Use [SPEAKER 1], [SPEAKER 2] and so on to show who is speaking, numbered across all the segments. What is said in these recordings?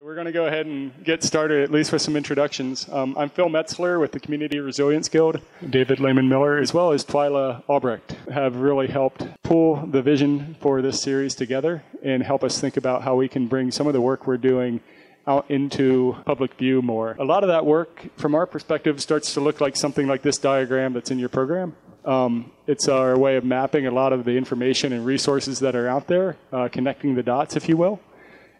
[SPEAKER 1] We're going to go ahead and get started, at least with some introductions. I'm Phil Metzler with the Community Resilience Guild. David Lehman Miller, as well as Twyla Albrecht, have really helped pull the vision for this series together and help us think about how we can bring some of the work we're doing out into public view more. A lot of that work, from our perspective, starts to look like something like this diagram that's in your program. It's our way of mapping a lot of the information and resources that are out there, connecting the dots, if you will.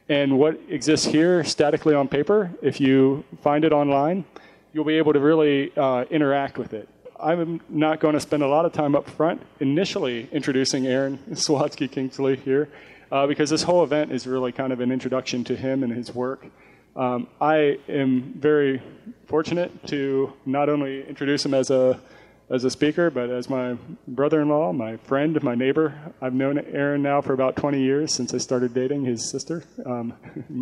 [SPEAKER 1] And what exists here statically on paper, if you find it online, you'll be able to really interact with it. I'm not going to spend a lot of time up front initially introducing Aaron Sawatsky Kingsley here, because this whole event is really kind of an introduction to him and his work. I am very fortunate to not only introduce him as a speaker, but as my brother-in-law, my friend, my neighbor. I've known Aaron now for about 20 years since I started dating his sister,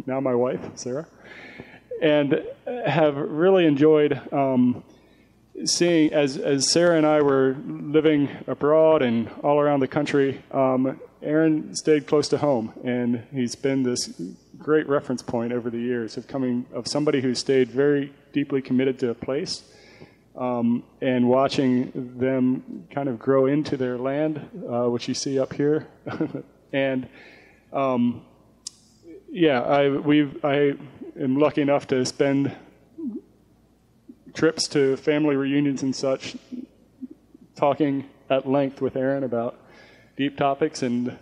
[SPEAKER 1] now my wife, Sarah, and have really enjoyed seeing, as Sarah and I were living abroad and all around the country, Aaron stayed close to home, and he's been this great reference point over the years of somebody who stayed very deeply committed to a place. And watching them kind of grow into their land, which you see up here. And I am lucky enough to spend trips to family reunions and such, talking at length with Aaron about deep topics and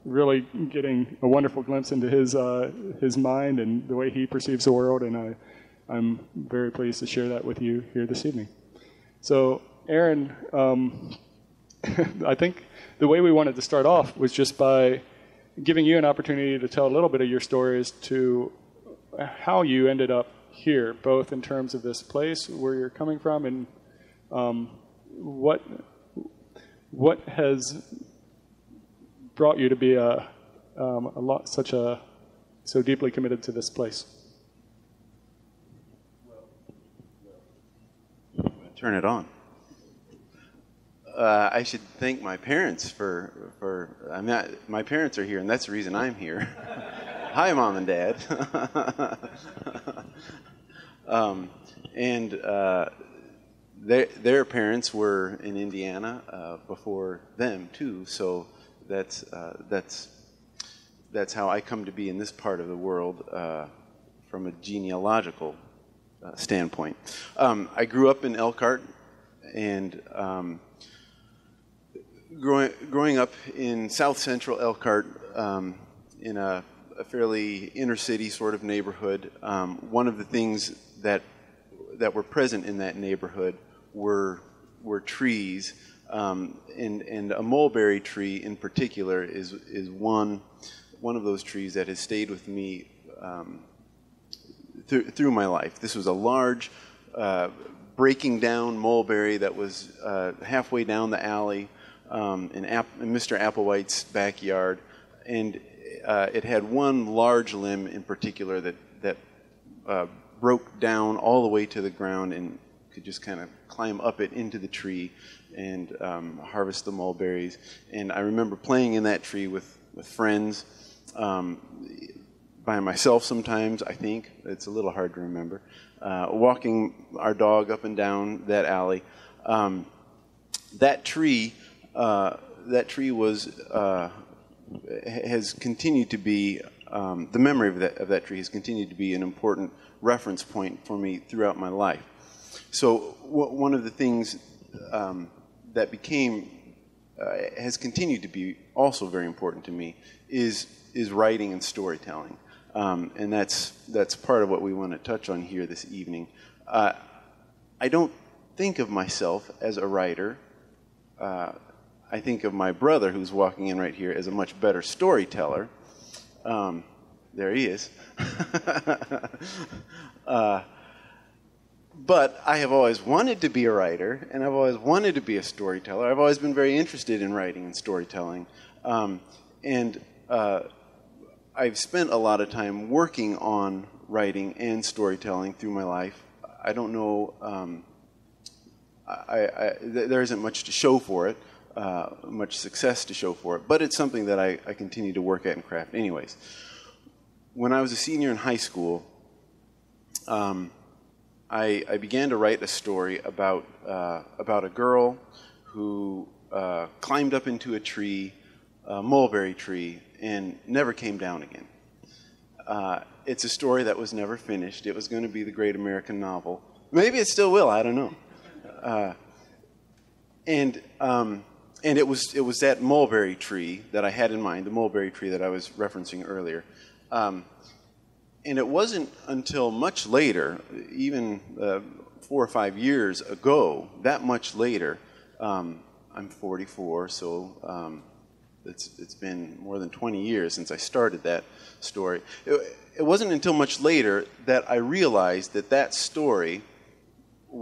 [SPEAKER 1] really getting a wonderful glimpse into his mind and the way he perceives the world. And I'm very pleased to share that with you here this evening. So, Aaron, I think the way we wanted to start off was just by giving you an opportunity to tell a little bit of your story as to how you ended up here, both in terms of this place, where you're coming from, and what has brought you to be so deeply committed to this place.
[SPEAKER 2] Turn it on. I should thank my parents for my parents are here, and that's the reason I'm here. Hi, Mom and Dad. Their parents were in Indiana before them too, so that's how I come to be in this part of the world from a genealogical standpoint. I grew up in Elkhart, and growing up in South Central Elkhart, in a fairly inner city sort of neighborhood, one of the things that were present in that neighborhood were trees, and a mulberry tree in particular is one of those trees that has stayed with me through my life. This was a large, breaking down mulberry that was halfway down the alley in Mr. Applewhite's backyard, and it had one large limb in particular that broke down all the way to the ground and could just kind of climb up it into the tree and harvest the mulberries. And I remember playing in that tree with friends, by myself sometimes, I think. It's a little hard to remember. Walking our dog up and down that alley. That tree has continued to be, the memory of that tree has continued to be an important reference point for me throughout my life. So one of the things that has continued to be also very important to me is writing and storytelling. And that's part of what we want to touch on here this evening. I don't think of myself as a writer. I think of my brother, who's walking in right here, as a much better storyteller. There he is. But I have always wanted to be a writer, and I've always wanted to be a storyteller. I've always been very interested in writing and storytelling. I've spent a lot of time working on writing and storytelling through my life. I don't know, there isn't much to show for it, much success to show for it, but it's something that I continue to work at and craft anyways. when I was a senior in high school, I began to write a story about a girl who climbed up into a tree, a mulberry tree, and never came down again. It's a story that was never finished. It was going to be the great American novel. Maybe it still will. I don't know. And it was that mulberry tree that I had in mind, the mulberry tree that I was referencing earlier. And it wasn't until much later, even 4 or 5 years ago, that much later, I'm 44, so it's been more than 20 years since I started that story. It wasn't until much later that I realized that story I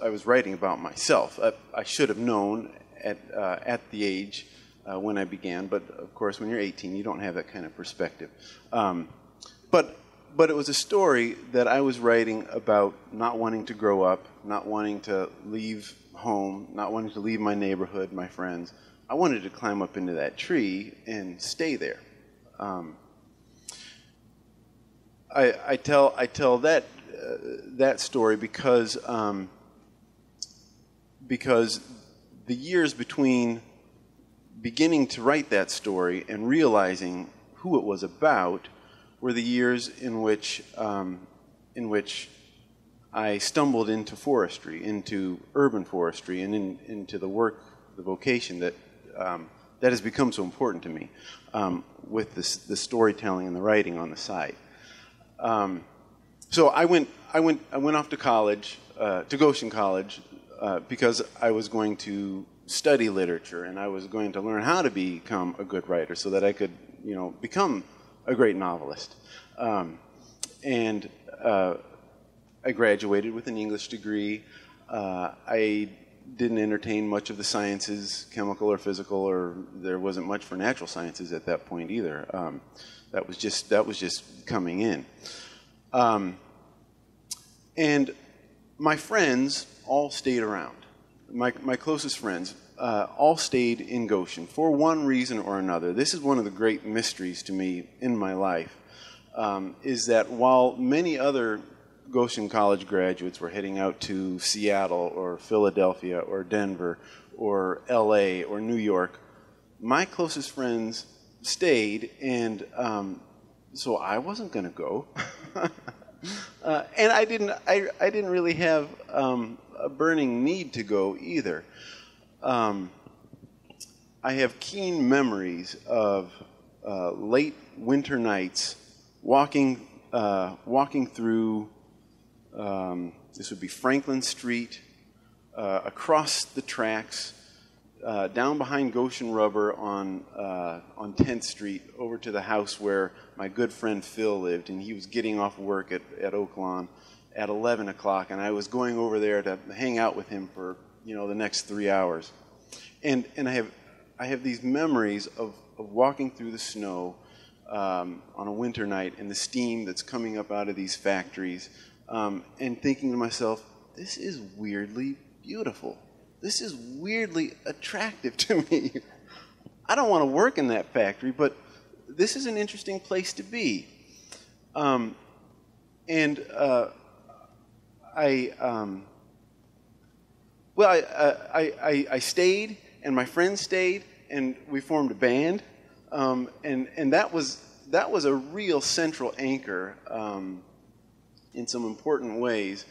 [SPEAKER 2] was writing about myself. I should have known at the age when I began, but of course when you're 18 you don't have that kind of perspective. But it was a story that I was writing about not wanting to grow up, not wanting to leave home, not wanting to leave my neighborhood, my friends. I wanted to climb up into that tree and stay there. I tell that story because the years between beginning to write that story and realizing who it was about were the years in which I stumbled into forestry, into urban forestry, and into the vocation that has become so important to me, with the storytelling and the writing on the side. So I went off to college, to Goshen College, because I was going to study literature and I was going to learn how to become a good writer so that I could, become a great novelist. And I graduated with an English degree. I didn't entertain much of the sciences, chemical or physical, or there wasn't much for natural sciences at that point either. That was just coming in. And my friends all stayed around. My closest friends all stayed in Goshen for one reason or another. This is one of the great mysteries to me in my life, is that while many other Goshen College graduates were heading out to Seattle or Philadelphia or Denver or LA or New York, my closest friends stayed, and so I wasn't going to go. And I didn't really have a burning need to go either. I have keen memories of late winter nights walking through, this would be Franklin Street, across the tracks, down behind Goshen Rubber on 10th Street, over to the house where my good friend Phil lived, and he was getting off work at Oak Lawn at 11 o'clock, and I was going over there to hang out with him for the next 3 hours. And I have these memories of walking through the snow on a winter night and the steam that's coming up out of these factories, and thinking to myself, this is weirdly beautiful. This is weirdly attractive to me. I don't want to work in that factory, but this is an interesting place to be. I stayed, and my friends stayed, and we formed a band, and that was a real central anchor in some important ways,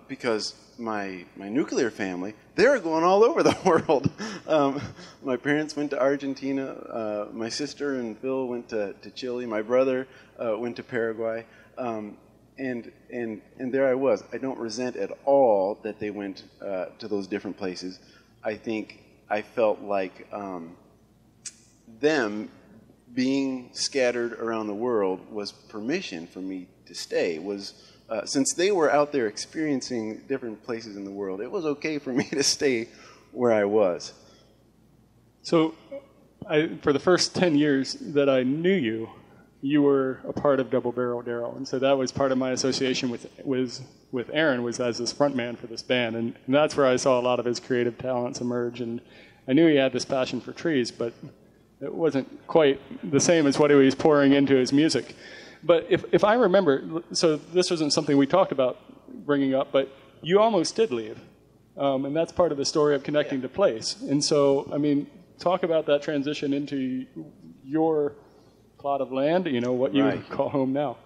[SPEAKER 2] because my nuclear family, they were going all over the world. My parents went to Argentina. My sister and Phil went to Chile. My brother went to Paraguay. And there I was. I don't resent at all that they went to those different places. I think I felt like them being scattered around the world was permission for me to stay. Since they were out there experiencing different places in the world, it was okay for me to stay where I was.
[SPEAKER 1] So, for the first 10 years that I knew you, you were a part of Double Barrel Darrell, and so that was part of my association with Aaron, was as this front man for this band, and that's where I saw a lot of his creative talents emerge, and I knew he had this passion for trees, but it wasn't quite the same as what he was pouring into his music. But if I remember, so this wasn't something we talked about bringing up, but you almost did leave. And that's part of the story of connecting to place. And so, I mean, talk about that transition into your plot of land, you know, what you call home now.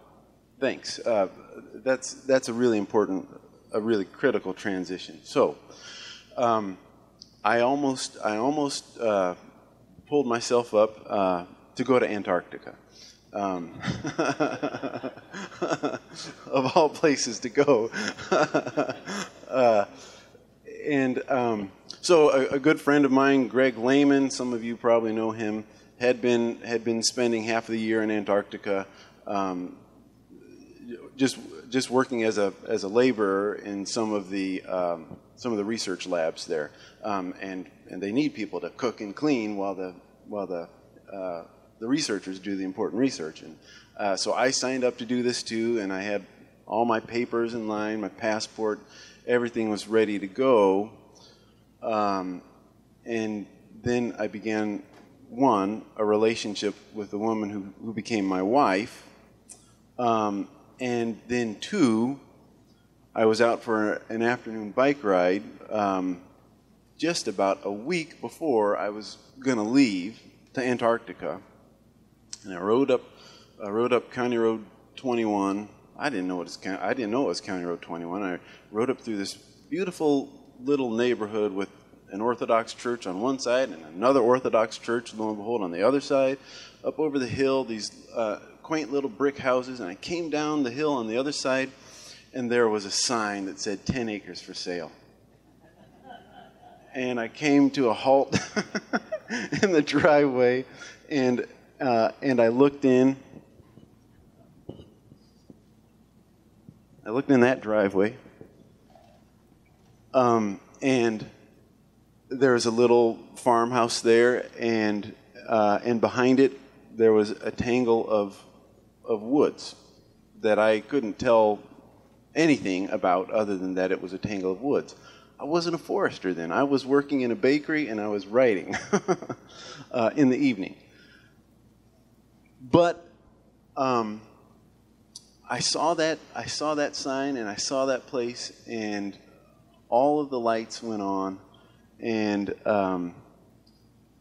[SPEAKER 2] Thanks. That's a really important, a really critical transition. So, I almost pulled myself up to go to Antarctica. Of all places to go. So a good friend of mine, Greg Lehman, some of you probably know him, had been spending half of the year in Antarctica, just working as a laborer in some of the research labs there, and they need people to cook and clean while the researchers do the important research. And so I signed up to do this too, and I had all my papers in line, my passport, everything was ready to go. And then I began, a relationship with a woman who became my wife. And then two, I was out for an afternoon bike ride just about a week before I was going to leave to Antarctica. And I rode up County Road 21. I didn't know it was County Road 21. I rode up through this beautiful little neighborhood with an Orthodox church on one side and another Orthodox church, lo and behold, on the other side. Up over the hill, these quaint little brick houses, and I came down the hill on the other side, and there was a sign that said 10 acres for sale. And I came to a halt in the driveway, and I looked in. I looked in that driveway, and there was a little farmhouse there, and behind it there was a tangle of woods that I couldn't tell anything about other than that it was a tangle of woods. I wasn't a forester then. I was working in a bakery and I was writing in the evening. But I saw that sign and I saw that place, and all of the lights went on. And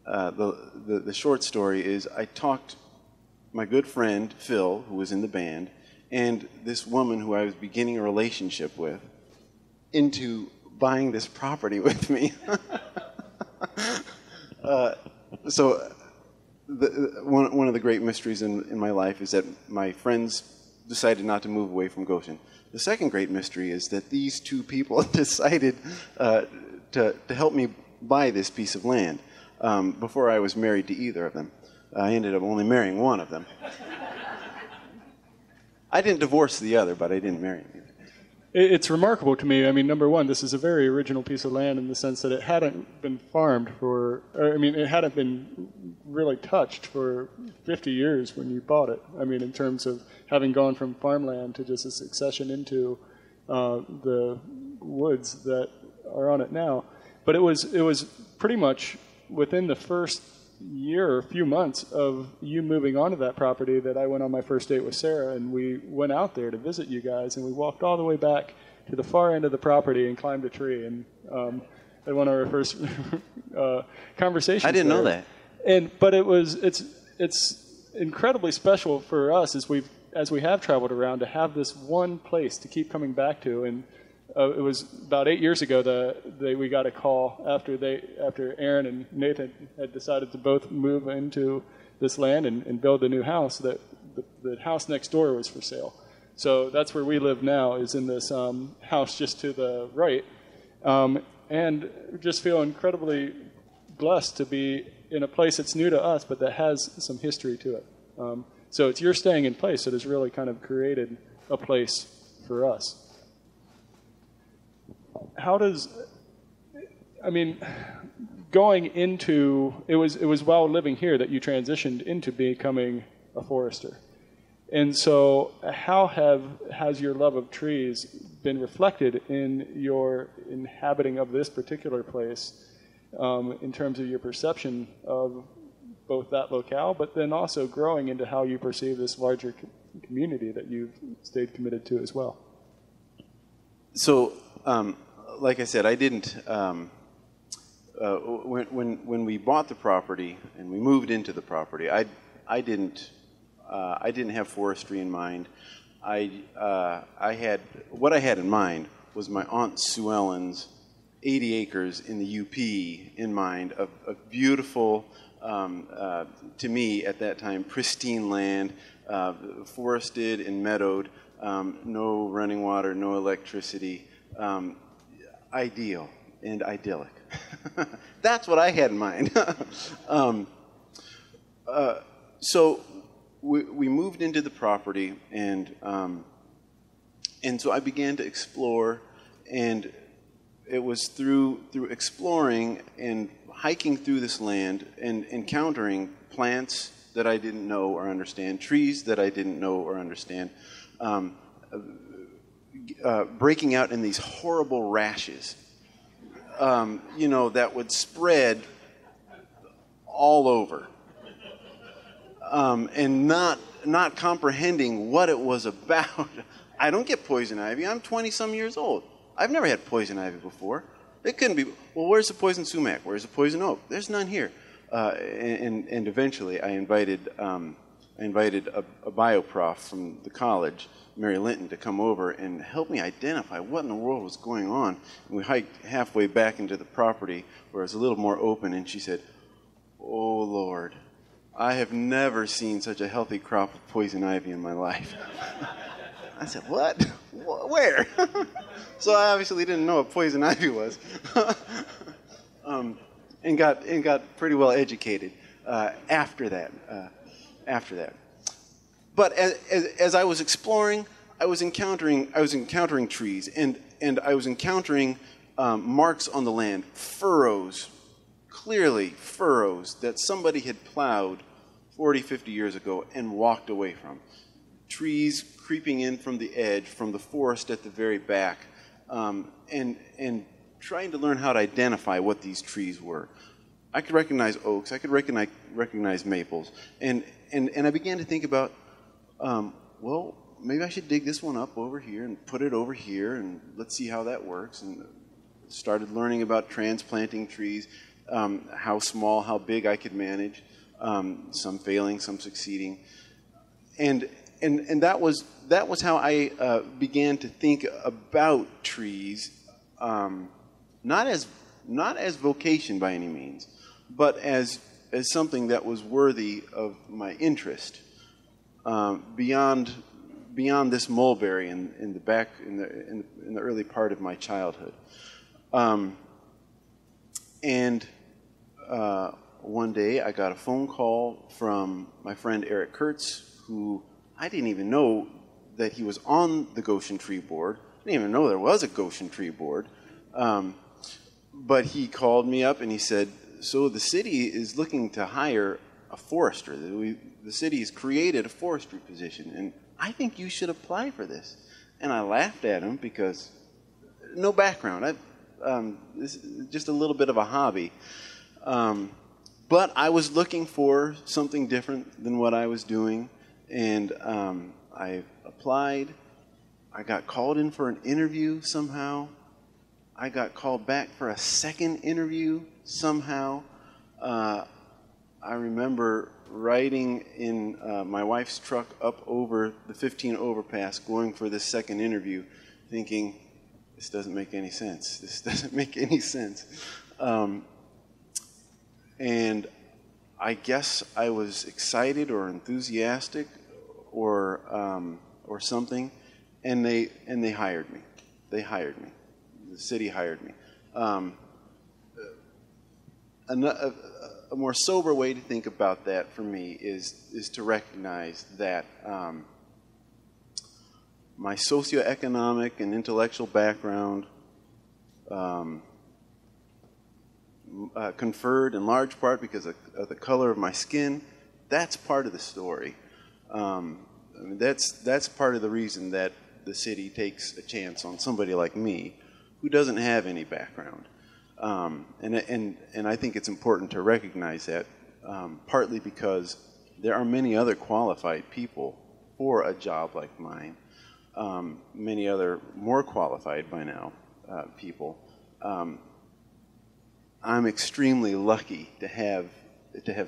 [SPEAKER 2] the short story is I talked my good friend Phil, who was in the band, and this woman who I was beginning a relationship with, into buying this property with me. So one of the great mysteries in my life is that my friends decided not to move away from Goshen. The second great mystery is that these two people decided to help me buy this piece of land before I was married to either of them. I ended up only marrying one of them. I didn't divorce the other, but I didn't marry him either.
[SPEAKER 1] It's remarkable to me. I mean, number one, this is a very original piece of land in the sense that it hadn't been farmed it hadn't been really touched for 50 years when you bought it. I mean, in terms of having gone from farmland to just a succession into the woods that are on it now. But it was pretty much within the first year or a few months of you moving onto that property that I went on my first date with Sarah, and we went out there to visit you guys, and we walked all the way back to the far end of the property and climbed a tree, and had one of our first conversations.
[SPEAKER 2] I didn't know that.
[SPEAKER 1] But it's incredibly special for us as we have traveled around to have this one place to keep coming back to. And it was about 8 years ago that we got a call after Aaron and Nathan had decided to both move into this land and build a new house, that the house next door was for sale. So that's where we live now, is in this house just to the right. And just feel incredibly blessed to be in a place that's new to us, but that has some history to it. So it's your staying in place that has really kind of created a place for us. Going into, it was while living here that you transitioned into becoming a forester. And so how has your love of trees been reflected in your inhabiting of this particular place, in terms of your perception of both that locale, but then also growing into how you perceive this larger community that you've stayed committed to as well.
[SPEAKER 2] So, like I said, I didn't. When we bought the property and we moved into the property, I didn't have forestry in mind. What I had in mind was my Aunt Sue Ellen's 80 acres in the UP in mind of beautiful, to me at that time, pristine land, forested and meadowed, no running water, no electricity, ideal and idyllic. That's what I had in mind. So we moved into the property, and so I began to explore, and it was through exploring and hiking through this land and encountering plants that I didn't know or understand, trees that I didn't know or understand, breaking out in these horrible rashes, that would spread all over, and not comprehending what it was about. I don't get poison ivy. I'm 20-some years old. I've never had poison ivy before. It couldn't be. Well, where's the poison sumac? Where's the poison oak? There's none here. And eventually, I invited a bioprof from the college, Mary Linton, to come over and help me identify what in the world was going on. And we hiked halfway back into the property where it was a little more open, and she said, "Oh Lord, I have never seen such a healthy crop of poison ivy in my life." I said, "What? Where?" So I obviously didn't know what poison ivy was, and got pretty well educated after that. But as I was exploring, I was encountering trees, and I was encountering marks on the land, furrows, clearly furrows that somebody had plowed 40, 50 years ago and walked away from. Trees creeping in from the edge, from the forest at the very back, and trying to learn how to identify what these trees were. I could recognize oaks, I could recognize maples, and I began to think about, well, maybe I should dig this one up over here and put it over here, and let's see how that works. And started learning about transplanting trees, how small, how big I could manage, some failing, some succeeding, and that was how I began to think about trees, not as vocation by any means, but as something that was worthy of my interest, beyond this mulberry in the early part of my childhood. One day I got a phone call from my friend Eric Kurtz, who I didn't even know that he was on the Goshen Tree Board. I didn't even know there was a Goshen Tree Board. But he called me up and he said, "So the city is looking to hire a forester. The city has created a forestry position, and I think you should apply for this." And I laughed at him because no background. This is just a little bit of a hobby. But I was looking for something different than what I was doing, and I applied. I got called in for an interview somehow. I got called back for a second interview somehow. I remember riding in my wife's truck up over the 15 overpass going for this second interview, thinking, this doesn't make any sense. This doesn't make any sense. And I guess I was excited or enthusiastic or something, and they hired me. They hired me. The city hired me. A more sober way to think about that for me is to recognize that my socioeconomic and intellectual background conferred in large part because of the color of my skin. That's part of the story. That's part of the reason that the city takes a chance on somebody like me who doesn't have any background. And I think it's important to recognize that, partly because there are many other qualified people for a job like mine. Many other more qualified by now people. I'm extremely lucky to have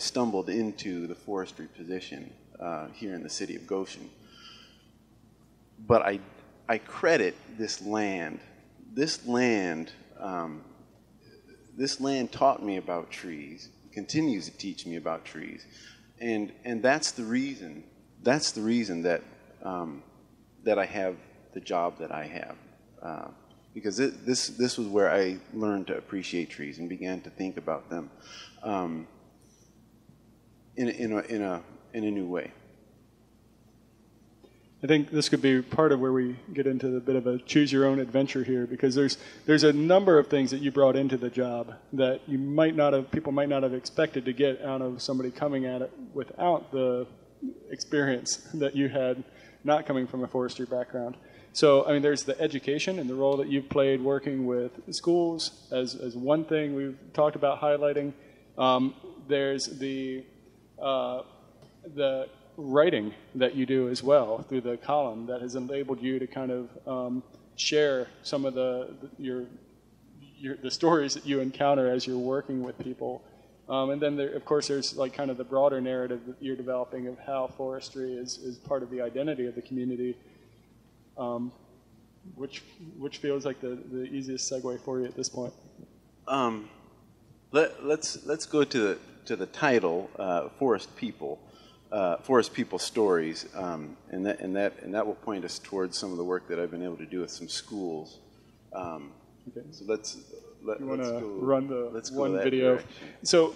[SPEAKER 2] stumbled into the forestry position here in the city of Goshen. But I credit this land. This land taught me about trees, continues to teach me about trees, and that's the reason that that I have the job that I have, because this was where I learned to appreciate trees and began to think about them in a new way.
[SPEAKER 1] I think this could be part of where we get into a bit of a choose your own adventure here, because there's a number of things that you brought into the job that people might not have expected to get out of somebody coming at it without the experience that you had not coming from a forestry background. So, I mean, there's the education and the role that you've played working with schools as one thing we've talked about highlighting. There's the writing that you do as well through the column that has enabled you to kind of share some of the stories that you encounter as you're working with people. And then, of course, there's like kind of the broader narrative that you're developing of how forestry is part of the identity of the community, which feels like the easiest segue for you at this point.
[SPEAKER 2] Let's go to the title, Forest People. Forest People Stories, and that will point us towards some of the work that I've been able to do with some schools.
[SPEAKER 1] Okay.
[SPEAKER 2] So let's
[SPEAKER 1] run the one video.
[SPEAKER 2] Direction.
[SPEAKER 1] So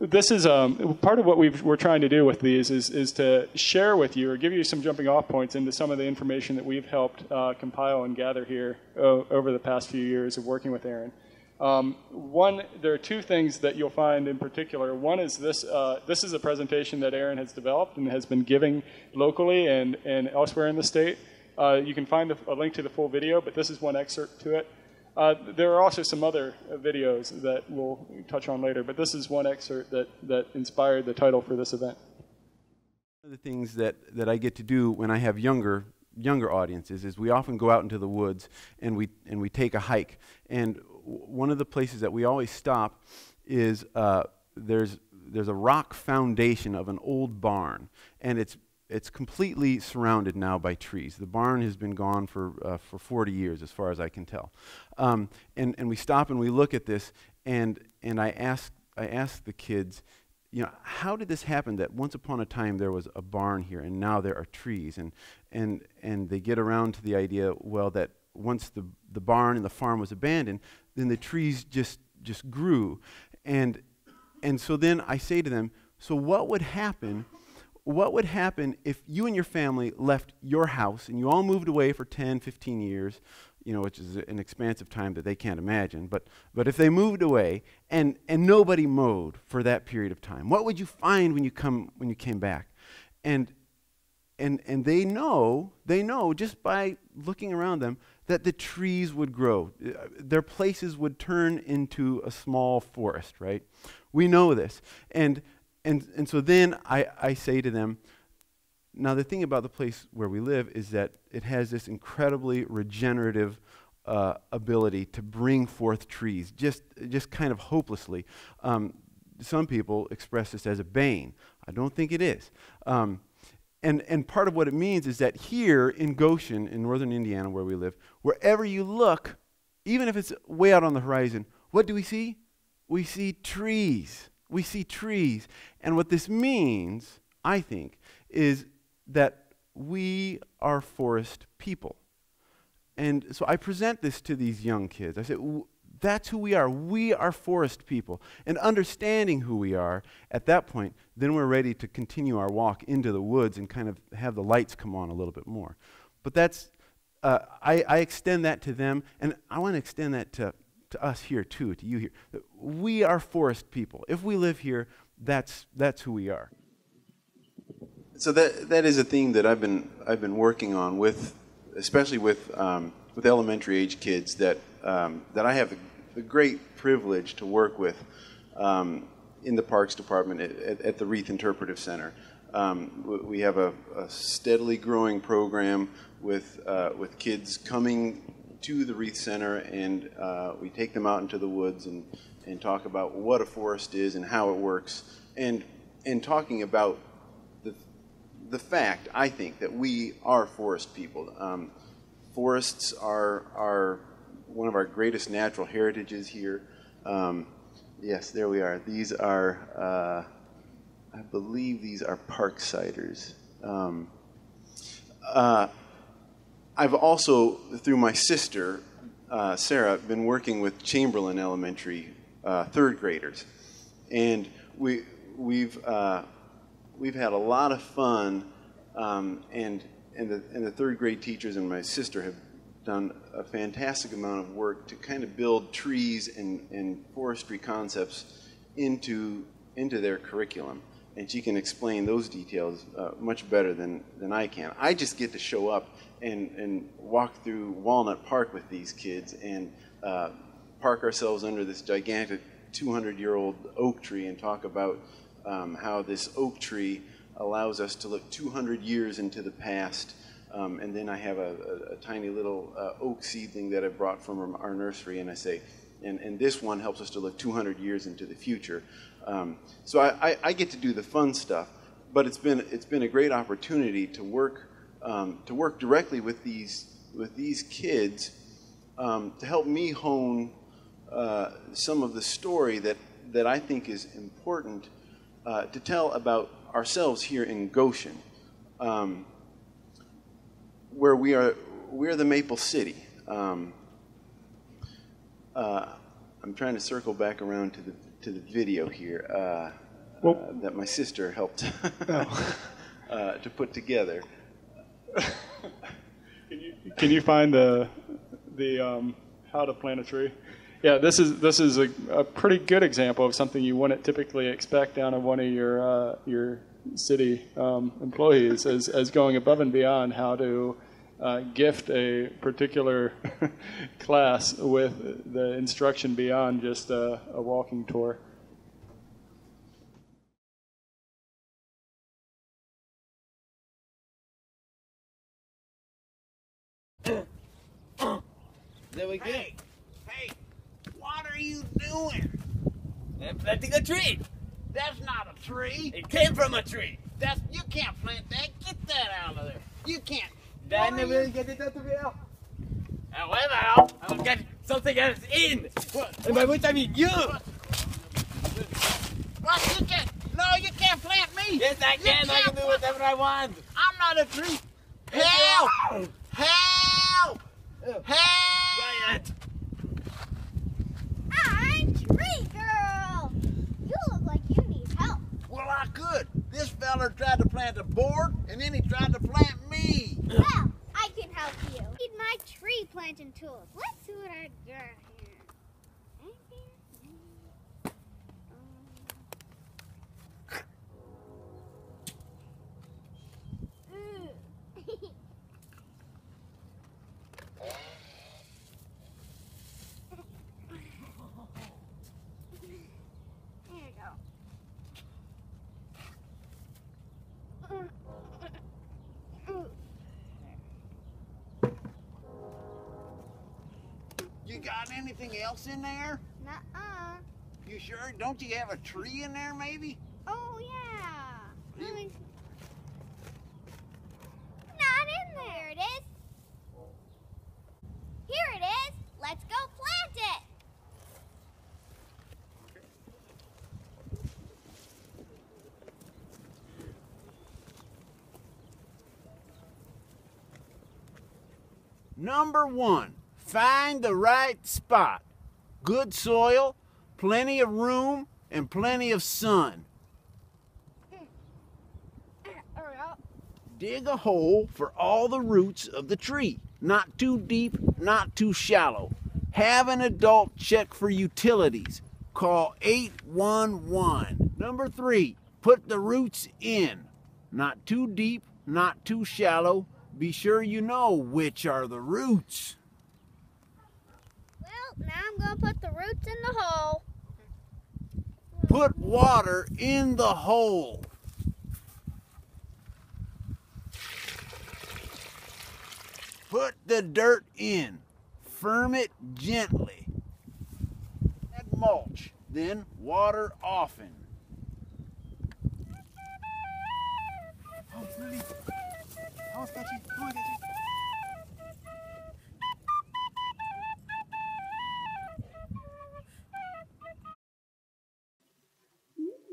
[SPEAKER 1] this is part of what we're trying to do with these is to share with you or give you some jumping off points into some of the information that we've helped compile and gather here over the past few years of working with Aaron. There are two things that you'll find in particular. One is this. This is a presentation that Aaron has developed and has been giving locally and elsewhere in the state. You can find a link to the full video, but this is one excerpt to it. There are also some other videos that we'll touch on later, but this is one excerpt that inspired the title for this event.
[SPEAKER 3] One of the things that I get to do when I have younger audiences is we often go out into the woods and we take a hike. And one of the places that we always stop is there's a rock foundation of an old barn, and it's completely surrounded now by trees. The barn has been gone for 40 years, as far as I can tell. And we stop and we look at this, and I ask the kids, how did this happen that once upon a time there was a barn here and now there are trees? And they get around to the idea, well, that once the barn and the farm was abandoned, then the trees just grew. And so then I say to them, so what would happen if you and your family left your house and you all moved away for 10, 15 years, which is an expansive time that they can't imagine, but if they moved away and nobody mowed for that period of time, what would you find when you came back? And they know just by looking around them that the trees would grow. Their places would turn into a small forest, right? We know this. And so then I say to them, now the thing about the place where we live is that it has this incredibly regenerative ability to bring forth trees, just kind of hopelessly. Some people express this as a bane. I don't think it is. And part of what it means is that here in Goshen, in northern Indiana where we live, wherever you look, even if it's way out on the horizon, what do we see? We see trees. We see trees. And what this means, I think, is that we are forest people. And so I present this to these young kids. I say, that's who we are. We are forest people. And understanding who we are, at that point, then we're ready to continue our walk into the woods and kind of have the lights come on a little bit more. But that's, I extend that to them, and I want to extend that to us here too, to you here. We are forest people. If we live here, that's who we are.
[SPEAKER 2] So that is a theme that I've been working on especially with elementary age kids that I have the great privilege to work with in the Parks Department at the Wreath Interpretive Center. We have a steadily growing program with kids coming to the Wreath Center, and we take them out into the woods and talk about what a forest is and how it works, and talking about the fact, I think, that we are forest people. Forests are one of our greatest natural heritages here. Yes, there we are. These are, I believe these are parksiders. I've also, through my sister, Sarah, been working with Chamberlain Elementary third graders, and we've had a lot of fun, and the third grade teachers and my sister have done a fantastic amount of work to kind of build trees and forestry concepts into their curriculum. And she can explain those details much better than I can. I just get to show up and walk through Walnut Park with these kids and park ourselves under this gigantic 200-year-old oak tree and talk about how this oak tree allows us to look 200 years into the past. And then I have a tiny little oak seedling that I brought from our nursery, and I say, and this one helps us to look 200 years into the future. So I get to do the fun stuff, but it's been a great opportunity to work directly with these kids to help me hone some of the story that I think is important to tell about ourselves here in Goshen, where we're the Maple City. I'm trying to circle back around to the video here that my sister helped to put together.
[SPEAKER 1] Can you find the how to plant a tree? Yeah, this is a pretty good example of something you wouldn't typically expect out of one of your city employees as going above and beyond how to gift a particular class with the instruction beyond just a walking tour.
[SPEAKER 4] There we go.
[SPEAKER 5] Hey, what are you doing?
[SPEAKER 4] I'm planting a tree.
[SPEAKER 5] That's not a tree.
[SPEAKER 4] It came from a tree.
[SPEAKER 5] You can't plant that. Get that out of there. You can't.
[SPEAKER 4] Then we'll get it out of here. However, I will get something else in. And by which I mean you.
[SPEAKER 5] What? You can't. No, you can't plant me.
[SPEAKER 4] Yes, I can. I can do whatever I want.
[SPEAKER 5] I'm not a tree. Help! Help! Help!
[SPEAKER 4] Quiet.
[SPEAKER 6] I'm Tree Girl. You look like you need help.
[SPEAKER 5] Well, I could. This fella tried to plant a board, and then he tried to plant me.
[SPEAKER 6] Well, I can help you. Need my tree planting tools. Let's see what I got here.
[SPEAKER 5] You got anything else in there?
[SPEAKER 6] Nuh-uh.
[SPEAKER 5] You sure? Don't you have a tree in there, maybe?
[SPEAKER 6] Oh, yeah. Not in there. It is. Here it is. Let's go plant it.
[SPEAKER 5] Number 1, find the right spot. Good soil, plenty of room, and plenty of sun. Dig a hole for all the roots of the tree. Not too deep, not too shallow. Have an adult check for utilities. Call 811. Number 3, put the roots in. Not too deep, not too shallow. Be sure you know which are the roots.
[SPEAKER 6] Well, now I'm going to put the roots in the hole.
[SPEAKER 5] Put water in the hole. Put the dirt in. Firm it gently. Add mulch. Then water often. Oh, really? Oh, got you. Oh, I got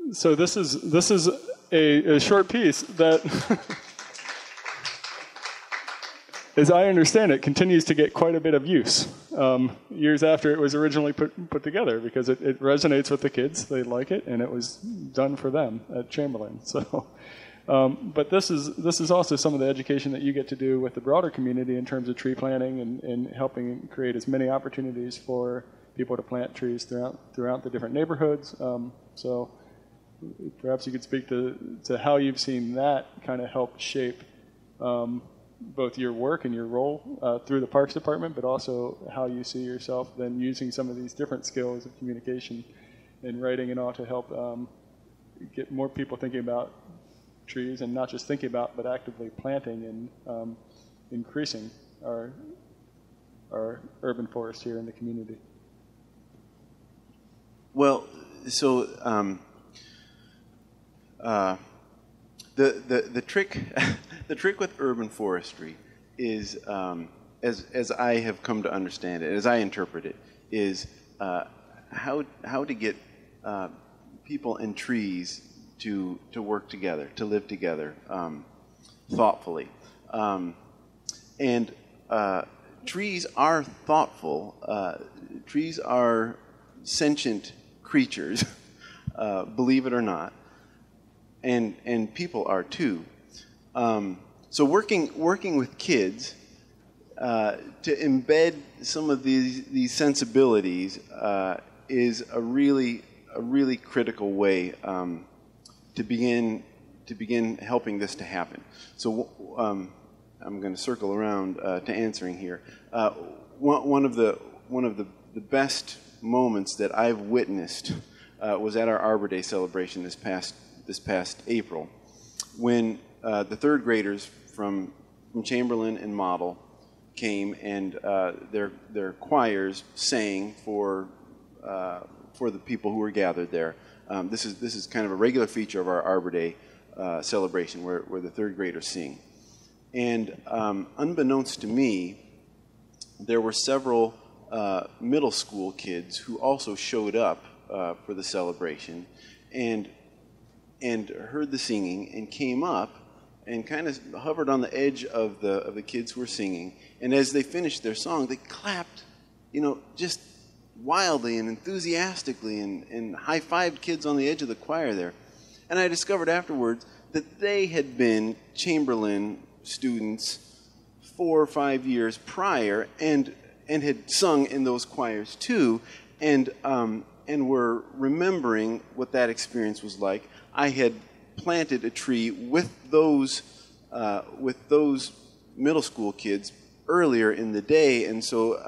[SPEAKER 5] you.
[SPEAKER 1] So this is a short piece that, as I understand it, continues to get quite a bit of use years after it was originally put together, because it resonates with the kids. They like it, and it was done for them at Chamberlain. So, but this is also some of the education that you get to do with the broader community in terms of tree planting and helping create as many opportunities for people to plant trees throughout the different neighborhoods. So perhaps you could speak to how you've seen that kind of help shape both your work and your role through the Parks Department, but also how you see yourself then using some of these different skills of communication and writing and all to help get more people thinking about trees, and not just thinking about, but actively planting and increasing our urban forest here in the community.
[SPEAKER 2] Well, so the trick the trick with urban forestry is, as I have come to understand it, as I interpret it, is how to get people and trees to work together, to live together thoughtfully. And trees are thoughtful. Trees are sentient creatures, believe it or not, and people are too. So working with kids to embed some of these sensibilities is a really critical way to begin helping this to happen. So I'm going to circle around to answering here. One of the best moments that I've witnessed was at our Arbor Day celebration this past April, when the third graders from Chamberlain and Model came, and their choirs sang for the people who were gathered there. This is kind of a regular feature of our Arbor Day celebration, where the third graders sing. And unbeknownst to me, there were several middle school kids who also showed up for the celebration, and heard the singing and came up and kind of hovered on the edge of the kids who were singing. And as they finished their song, they clapped, just wildly and enthusiastically, and high-fived kids on the edge of the choir there. And I discovered afterwards that they had been Chamberlain students 4 or 5 years prior, and had sung in those choirs too, and were remembering what that experience was like. I had planted a tree with those middle school kids earlier in the day, and so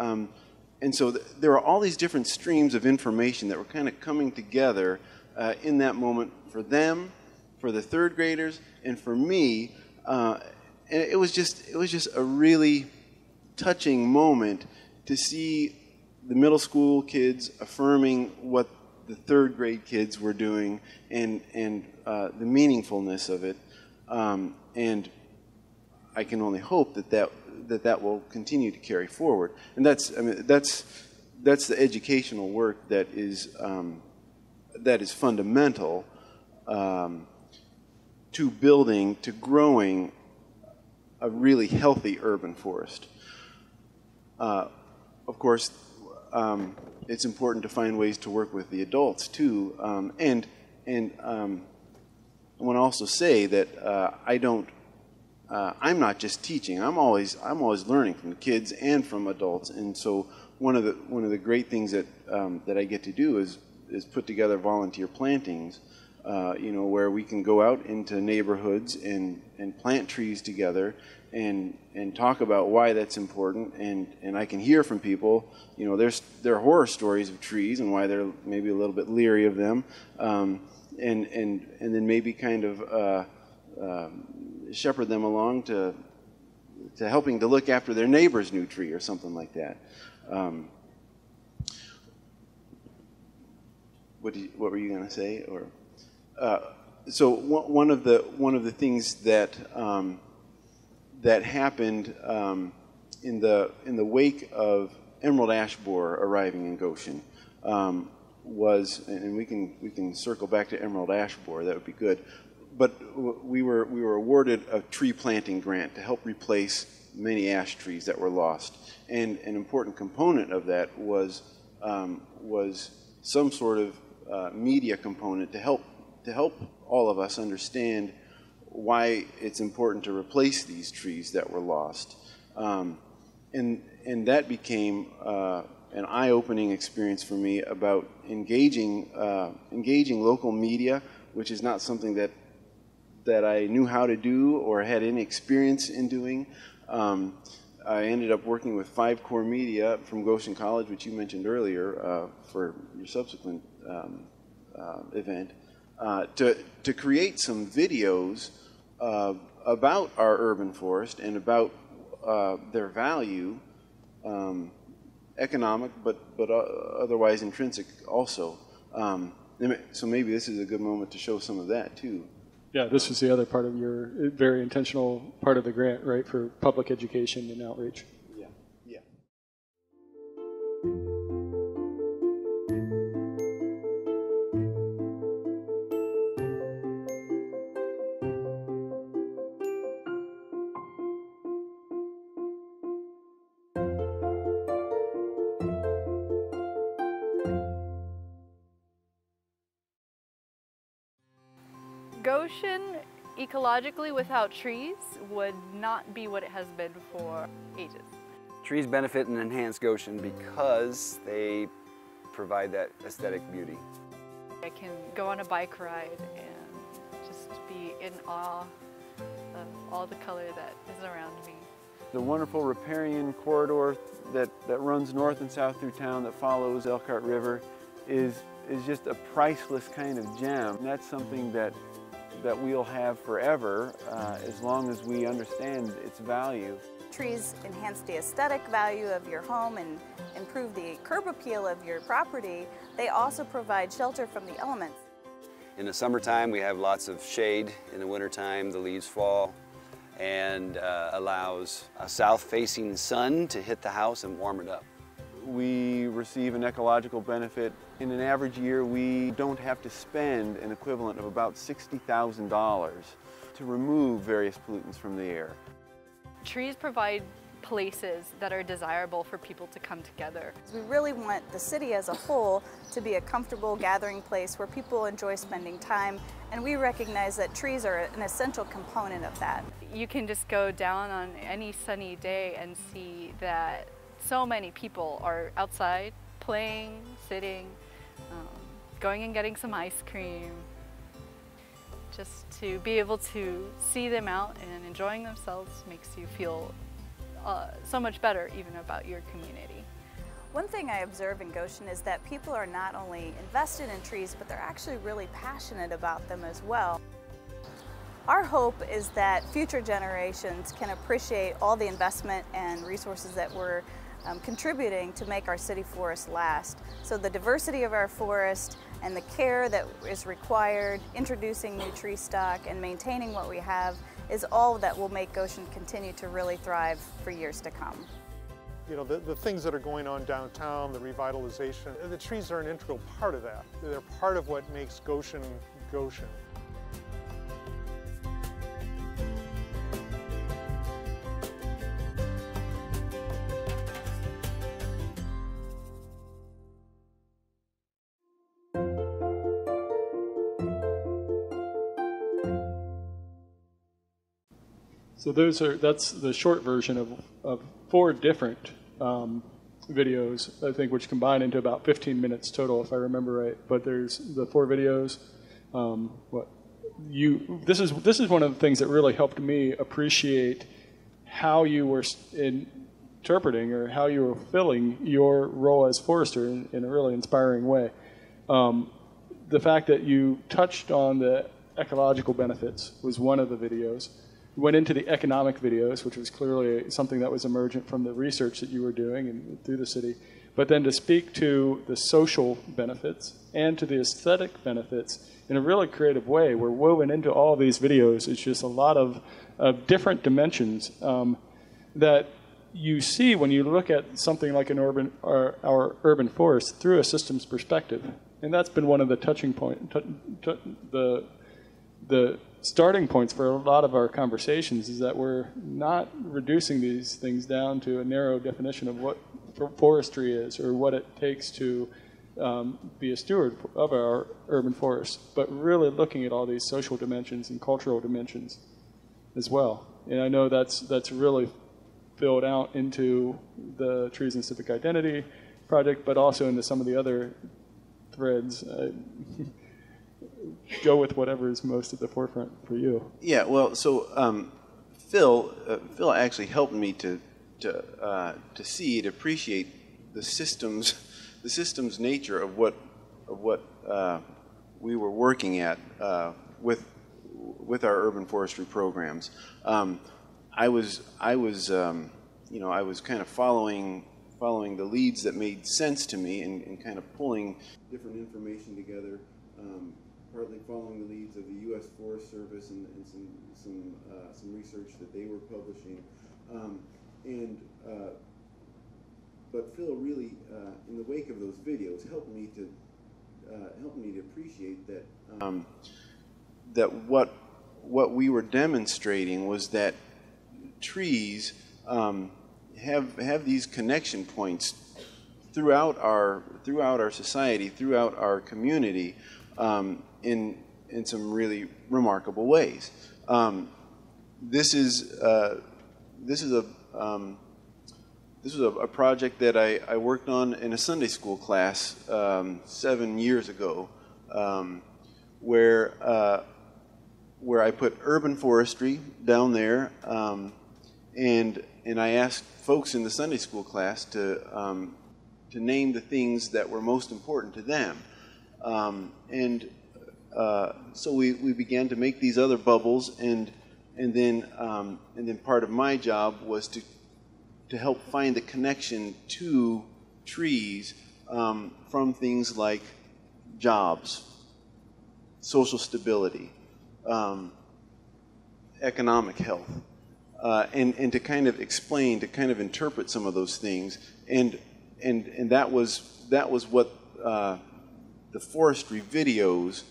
[SPEAKER 2] there were all these different streams of information that were kind of coming together in that moment for them, for the third graders, and for me. And it was just a really touching moment to see the middle school kids affirming what the third grade kids were doing, and the meaningfulness of it. And I can only hope that will continue to carry forward. And that's the educational work that is fundamental to building, to growing a really healthy urban forest. Of course, it's important to find ways to work with the adults too. And I want to also say that I'm not just teaching. I'm always learning from the kids and from adults. And so one of the great things that I get to do is put together volunteer plantings, where we can go out into neighborhoods and plant trees together and talk about why that's important. And I can hear from people, there are horror stories of trees and why they're maybe a little bit leery of them, and then maybe kind of shepherd them along to helping to look after their neighbor's new tree or something like that. What were you going to say? Or so one of the things that that happened in the wake of emerald ash borer arriving in Goshen was, and we can circle back to emerald ash borer. That would be good. But we were awarded a tree planting grant to help replace many ash trees that were lost, and an important component of that was some sort of media component to help all of us understand why it's important to replace these trees that were lost, and that became an eye-opening experience for me about engaging local media, which is not something that I knew how to do or had any experience in doing. I ended up working with 5 Core Media from Goshen College, which you mentioned earlier, for your subsequent event, to create some videos about our urban forest and about their value, economic but otherwise intrinsic also. So maybe this is a good moment to show some of that too.
[SPEAKER 1] Yeah, this was the other part of your very intentional part of the grant, right, for public education and outreach.
[SPEAKER 2] Yeah, yeah.
[SPEAKER 7] Goshen, ecologically, without trees, would not be what it has been for ages.
[SPEAKER 8] Trees benefit and enhance Goshen because they provide that aesthetic beauty.
[SPEAKER 7] I can go on a bike ride and just be in awe of all the color that is around me.
[SPEAKER 3] The wonderful riparian corridor that runs north and south through town that follows Elkhart River is just a priceless kind of gem. And that's something that we'll have forever as long as we understand its value.
[SPEAKER 9] Trees enhance the aesthetic value of your home and improve the curb appeal of your property. They also provide shelter from the elements.
[SPEAKER 8] In the summertime, we have lots of shade. In the wintertime, the leaves fall and allows a south-facing sun to hit the house and warm it up.
[SPEAKER 3] We receive an ecological benefit. In an average year, we don't have to spend an equivalent of about $60,000 to remove various pollutants from the air.
[SPEAKER 7] Trees provide places that are desirable for people to come together.
[SPEAKER 9] We really want the city as a whole to be a comfortable gathering place where people enjoy spending time, and we recognize that trees are an essential component of that.
[SPEAKER 7] You can just go down on any sunny day and see that so many people are outside playing, sitting, going and getting some ice cream. Just to be able to see them out and enjoying themselves makes you feel so much better even about your community.
[SPEAKER 9] One thing I observe in Goshen is that people are not only invested in trees, but they're actually really passionate about them as well. Our hope is that future generations can appreciate all the investment and resources that we're contributing to make our city forest last. So the diversity of our forest and the care that is required, introducing new tree stock and maintaining what we have is all that will make Goshen continue to really thrive for years to come.
[SPEAKER 10] You know, the things that are going on downtown, the revitalization, the trees are an integral part of that. They're part of what makes Goshen, Goshen.
[SPEAKER 1] So that's the short version of 4 different videos, I think, which combine into about 15 minutes total, if I remember right. But there's the 4 videos. This is one of the things that really helped me appreciate how you were interpreting or how you were filling your role as forester in a really inspiring way. The fact that you touched on the ecological benefits was one of the videos. went into the economic videos, which was clearly something that was emergent from the research that you were doing and through the city, but then to speak to the social benefits and to the aesthetic benefits in a really creative way. We're woven into all of these videos. It's just a lot of different dimensions that you see when you look at something like an our urban forest through a systems perspective. And that's been one of the touching point, the starting points for a lot of our conversations, is that we're not reducing these things down to a narrow definition of what forestry is or what it takes to be a steward of our urban forests, but really looking at all these social dimensions and cultural dimensions as well. And I know that's really filled out into the Trees and Civic Identity project, but also into some of the other threads. Go with whatever is most at the forefront for you.
[SPEAKER 2] Yeah, well, so Phil actually helped me to see and appreciate the systems nature of what we were working at with our urban forestry programs. I was kind of following the leads that made sense to me and kind of pulling different information together. Partly following the leads of the U.S. Forest Service and some research that they were publishing, but Phil really, in the wake of those videos, helped me to appreciate that that what we were demonstrating was that trees have these connection points throughout our society, throughout our community. In some really remarkable ways. This was a project that I worked on in a Sunday school class 7 years ago, where I put urban forestry down there, and I asked folks in the Sunday school class to name the things that were most important to them. So we began to make these other bubbles, and then part of my job was to help find the connection to trees from things like jobs, social stability, economic health, and to kind of explain, to kind of interpret some of those things, and that was what the forestry videos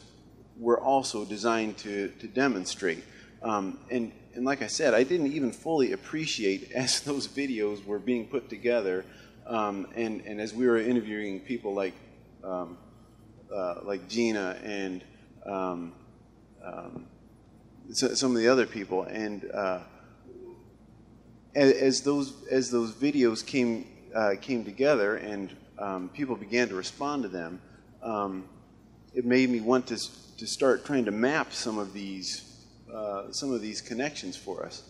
[SPEAKER 2] were also designed to demonstrate. And like I said, I didn't even fully appreciate, as those videos were being put together, and as we were interviewing people like Gina and some of the other people, and as those videos came together and people began to respond to them, it made me want to start trying to map some of these connections for us.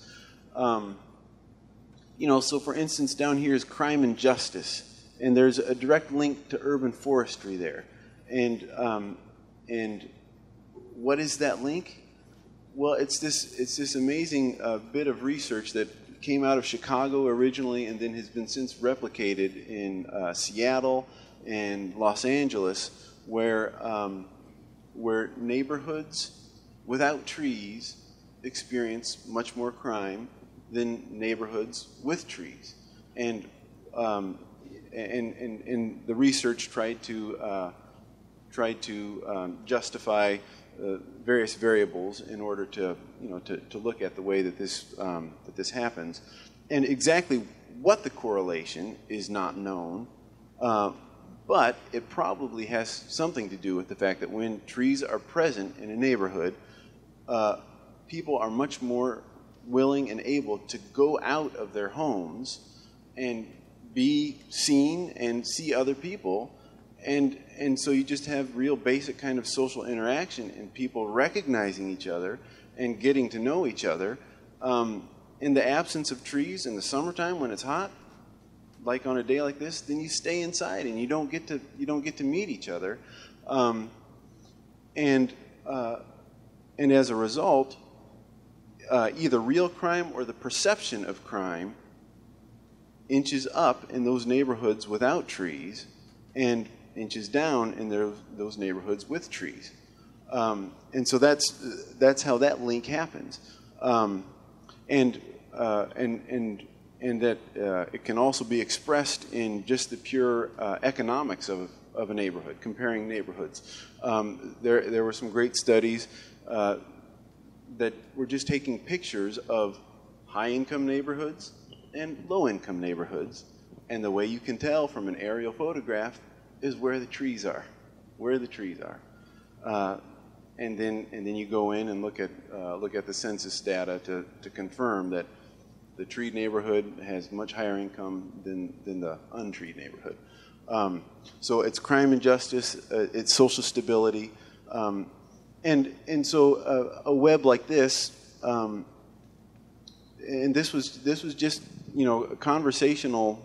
[SPEAKER 2] So for instance, down here is crime and justice, and there's a direct link to urban forestry there. And what is that link? Well, it's this amazing bit of research that came out of Chicago originally, and then has been since replicated in Seattle and Los Angeles, where neighborhoods without trees experience much more crime than neighborhoods with trees, and the research tried to justify various variables in order to look at the way that this happens, and exactly what the correlation is not known. But it probably has something to do with the fact that when trees are present in a neighborhood, people are much more willing and able to go out of their homes and be seen and see other people. And so you just have real basic kind of social interaction and people recognizing each other and getting to know each other. In the absence of trees in the summertime when it's hot, like on a day like this, then you stay inside and you don't get to meet each other, and as a result, either real crime or the perception of crime inches up in those neighborhoods without trees and inches down in those neighborhoods with trees. And so that's how that link happens. And that it can also be expressed in just the pure economics of a neighborhood, comparing neighborhoods. There were some great studies that were just taking pictures of high-income neighborhoods and low-income neighborhoods, and the way you can tell from an aerial photograph is where the trees are, and then you go in and look at the census data to confirm that the treed neighborhood has much higher income than the untreed neighborhood. So it's crime and justice, it's social stability, and so a web like this, and this was just a conversational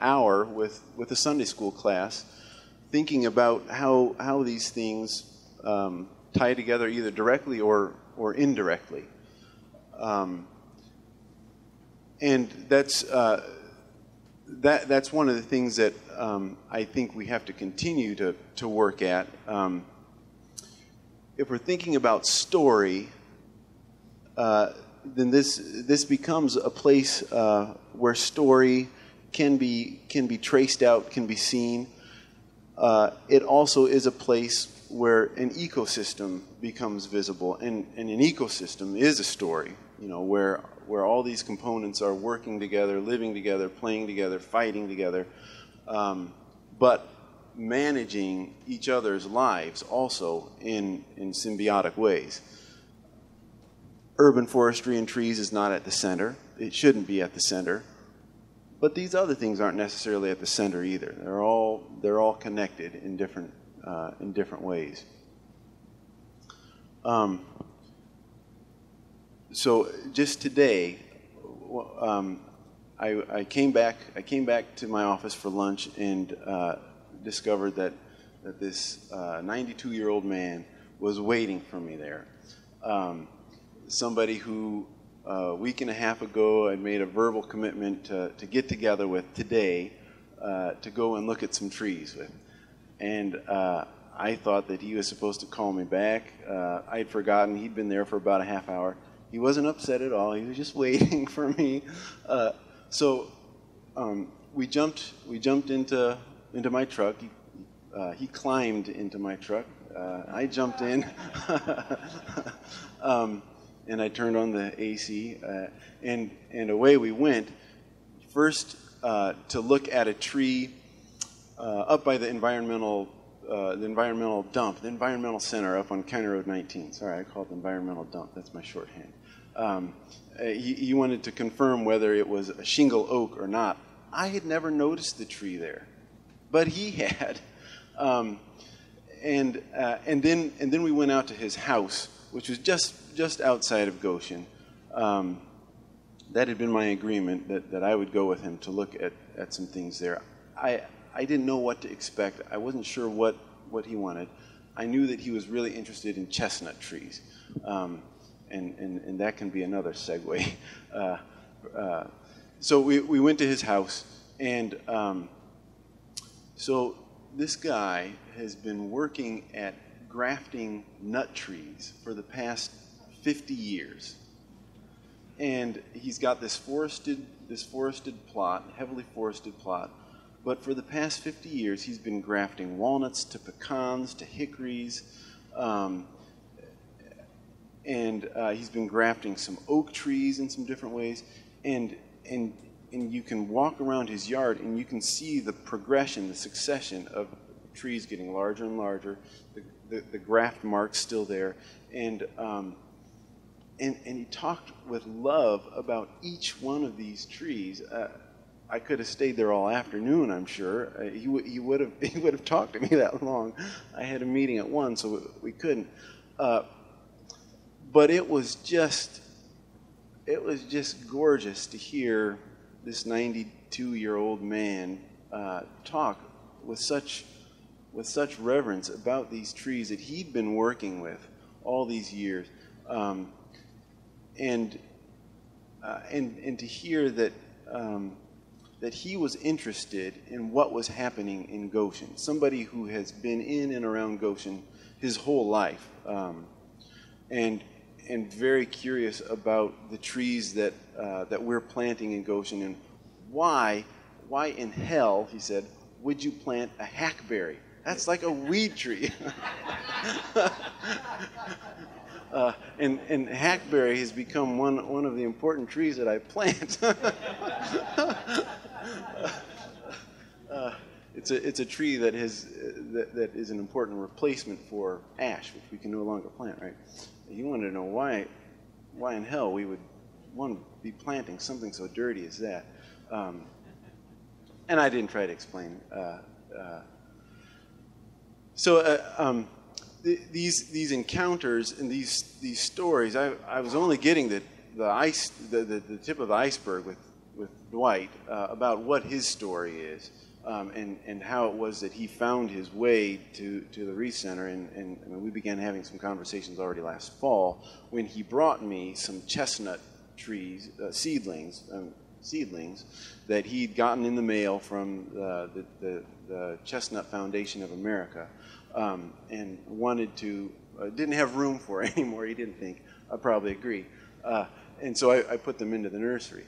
[SPEAKER 2] hour with a Sunday school class, thinking about how these things tie together either directly or indirectly. And that's one of the things that I think we have to continue to work at. If we're thinking about story, then this becomes a place where story can be traced out, can be seen. It also is a place where an ecosystem becomes visible, and an ecosystem is a story, where all these components are working together, living together, playing together, fighting together, but managing each other's lives also in symbiotic ways. Urban forestry and trees is not at the center. It shouldn't be at the center. But these other things aren't necessarily at the center either. They're all connected in different ways. So just today, I came back to my office for lunch and discovered that this 92-year-old man was waiting for me there. Somebody who a week and a half ago I made a verbal commitment to get together with today to go and look at some trees with. And I thought that he was supposed to call me back. I'd forgotten. He'd been there for about a half hour. He wasn't upset at all. He was just waiting for me. So we jumped into my truck. He climbed into my truck. I jumped in. And I turned on the AC, and away we went. First, to look at a tree up by the environmental dump, the environmental center up on County Road 19. Sorry, I call it the environmental dump. That's my shorthand. He wanted to confirm whether it was a shingle oak or not. I had never noticed the tree there, but he had. And then we went out to his house, which was just outside of Goshen. That had been my agreement that I would go with him to look at some things there. I didn't know what to expect. I wasn't sure what he wanted. I knew that he was really interested in chestnut trees, and that can be another segue. So we went to his house, and so this guy has been working at grafting nut trees for the past 50 years. And he's got this forested plot, heavily forested plot, but for the past 50 years he's been grafting walnuts to pecans to hickories, and he's been grafting some oak trees in some different ways, and you can walk around his yard and you can see the progression, the succession of trees getting larger and larger, the graft marks still there, and he talked with love about each one of these trees. I could have stayed there all afternoon, I'm sure. He would have talked to me that long. I had a meeting at 1, so we couldn't. But it was just gorgeous to hear this 92-year-old man talk with such reverence about these trees that he'd been working with all these years. and to hear that that he was interested in what was happening in Goshen. Somebody who has been in and around Goshen his whole life, and very curious about the trees that that we're planting in Goshen, and why in hell, he said, would you plant a hackberry? That's like a weed tree. And hackberry has become one of the important trees that I plant. It's a tree that that is an important replacement for ash, which we can no longer plant, right? You wanted to know why in hell we would want to be planting something so dirty as that. And I didn't try to explain. These encounters and these stories, I was only getting the tip of the iceberg with Dwight about what his story is, and how it was that he found his way to the Reese Center, and we began having some conversations already last fall when he brought me some chestnut trees, seedlings that he'd gotten in the mail from the Chestnut Foundation of America, and wanted to, didn't have room for anymore, he didn't think. I probably agree. And so I put them into the nursery.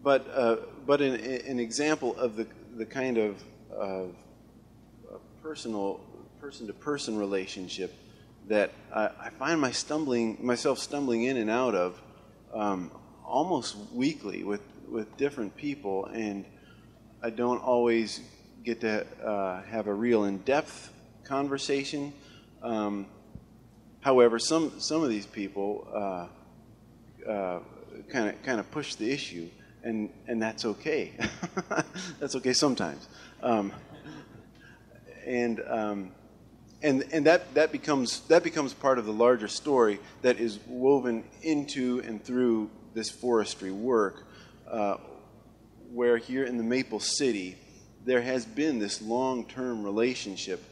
[SPEAKER 2] But an example of the kind of personal, person-to-person relationship that I find myself stumbling in and out of almost weekly with different people, and I don't always get to have a real in-depth conversation. However, some of these people kind of push the issue, and that's okay. That's okay sometimes. And that becomes part of the larger story that is woven into and through this forestry work, where here in the Maple City there has been this long-term relationship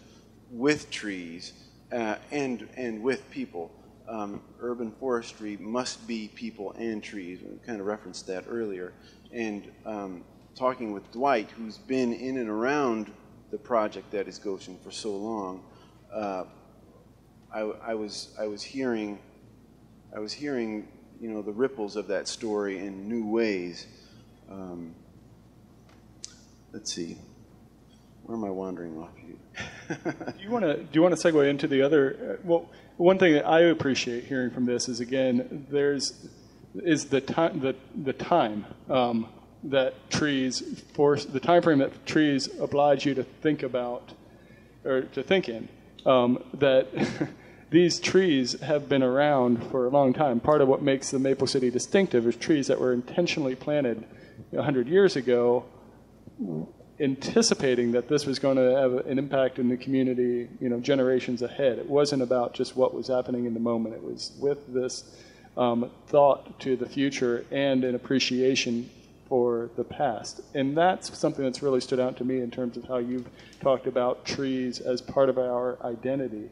[SPEAKER 2] with trees and with people. Urban forestry must be people and trees. We kind of referenced that earlier. And talking with Dwight, who's been in and around the project that is Goshen for so long, I was hearing the ripples of that story in new ways. Let's see, where am I wandering off?
[SPEAKER 1] Do you want to segue into the other? Well, one thing that I appreciate hearing from this is, again, the time that trees force, the time frame that trees oblige you to think about or to think in. That these trees have been around for a long time. Part of what makes the Maple City distinctive is trees that were intentionally planted 100 years ago, anticipating that this was going to have an impact in the community, generations ahead. It wasn't about just what was happening in the moment. It was with this thought to the future and an appreciation for the past. And that's something that's really stood out to me in terms of how you've talked about trees as part of our identity.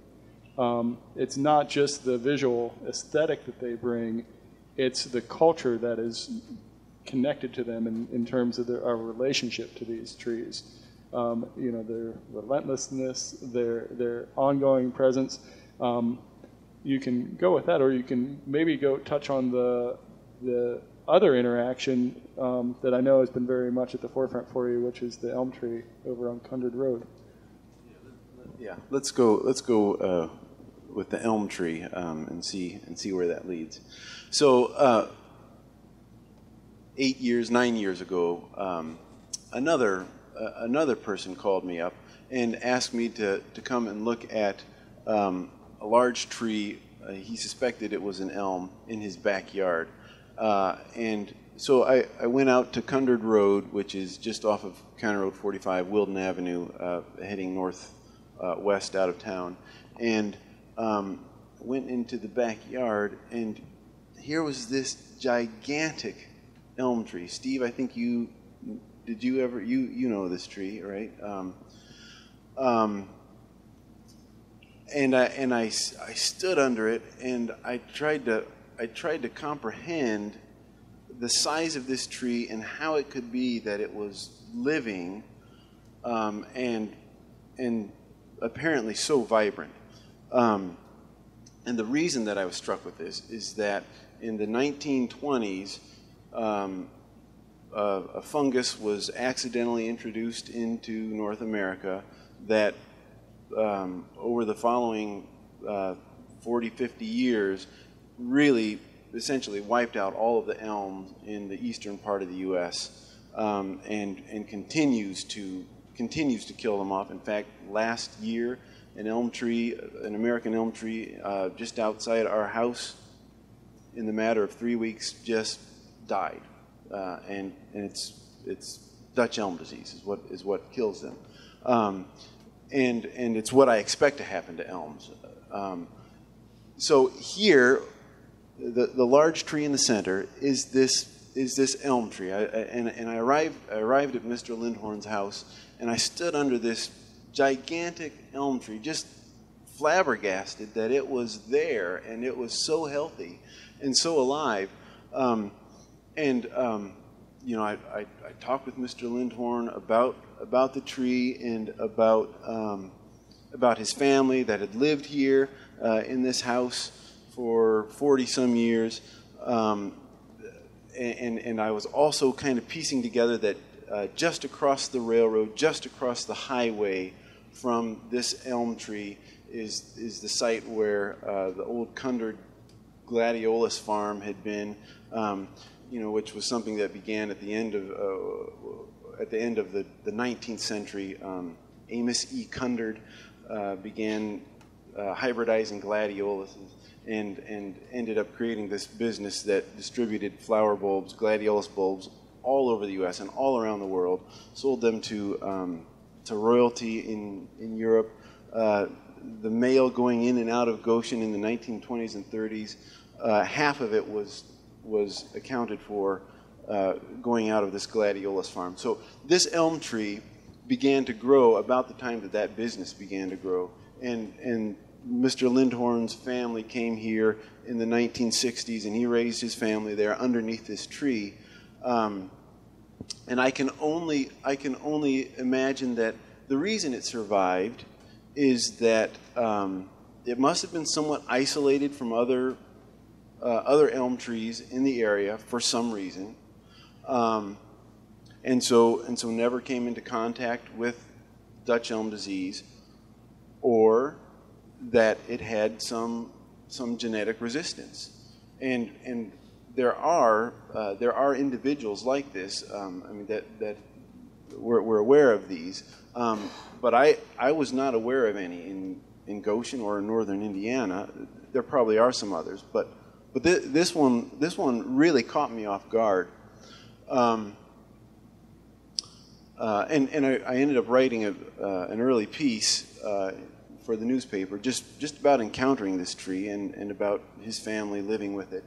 [SPEAKER 1] It's not just the visual aesthetic that they bring, it's the culture that is connected to them in terms of our relationship to these trees. Their relentlessness, their ongoing presence. You can go with that, or you can maybe go touch on the other interaction that I know has been very much at the forefront for you, which is the elm tree over on Cundred Road.
[SPEAKER 2] Yeah, let's go with the elm tree and see where that leads. So 9 years ago, another person called me up and asked me to come and look at a large tree. He suspected it was an elm in his backyard. And so I went out to Cundred Road, which is just off of County Road 45, Wilden Avenue, heading northwest out of town, and went into the backyard, and here was this gigantic elm tree. Steve, I think you know this tree, right? I stood under it, and I tried to comprehend the size of this tree and how it could be that it was living, and apparently so vibrant. And the reason that I was struck with this is that in the 1920s, a fungus was accidentally introduced into North America that over the following 40, 50 years really essentially wiped out all of the elms in the eastern part of the U.S. And continues to kill them off. In fact, last year, an American elm tree just outside our house, in the matter of 3 weeks, just died, and it's Dutch elm disease is what kills them, and it's what I expect to happen to elms. So here, the large tree in the center is this elm tree, and I arrived at Mr. Lindhorn's house, and I stood under this gigantic elm tree, just flabbergasted that it was there, and it was so healthy and so alive. You know, I talked with Mr. Lindhorn about the tree and about his family that had lived here in this house for 40-some years. And I was also kind of piecing together that just across the railroad, just across the highway from this elm tree is the site where the old Cundred gladiolus farm had been, you know, which was something that began at the end of the 19th century. Amos E. Cundred began hybridizing gladioluses and ended up creating this business that distributed flower bulbs, gladiolus bulbs, all over the U.S. and all around the world. Sold them to royalty in Europe. The mail going in and out of Goshen in the 1920s and 30s, half of it was accounted for going out of this gladiolus farm. So this elm tree began to grow about the time that business began to grow. And Mr. Lindhorn's family came here in the 1960s, and he raised his family there underneath this tree. And I can only imagine that the reason it survived is that it must have been somewhat isolated from other elm trees in the area for some reason, and so never came into contact with Dutch elm disease, or that it had some genetic resistance. And there are individuals like this. I mean that we're aware of these, but I was not aware of any in Goshen or in northern Indiana. There probably are some others, but this one really caught me off guard. And I ended up writing an early piece for the newspaper just about encountering this tree and about his family living with it.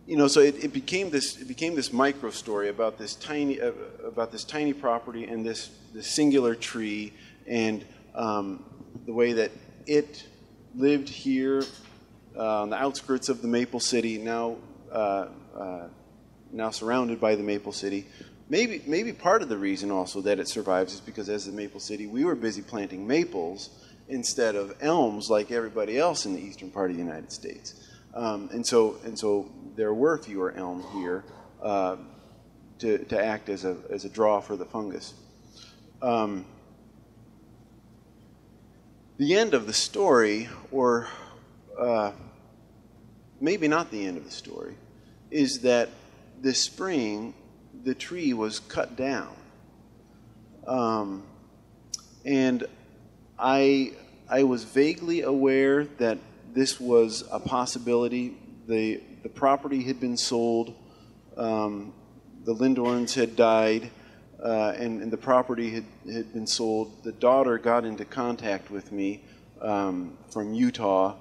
[SPEAKER 2] You know, so it became this micro story about this tiny property and this singular tree, and the way that it lived here on the outskirts of the Maple City, now surrounded by the Maple City. Maybe part of the reason also that it survives is because as the Maple City, we were busy planting maples instead of elms like everybody else in the eastern part of the United States. And so there were fewer elm here to act as a draw for the fungus. The end of the story, or maybe not the end of the story, is that this spring the tree was cut down, and I was vaguely aware that this was a possibility. The property had been sold. The Lindhorns had died, and the property had been sold. The daughter got into contact with me from Utah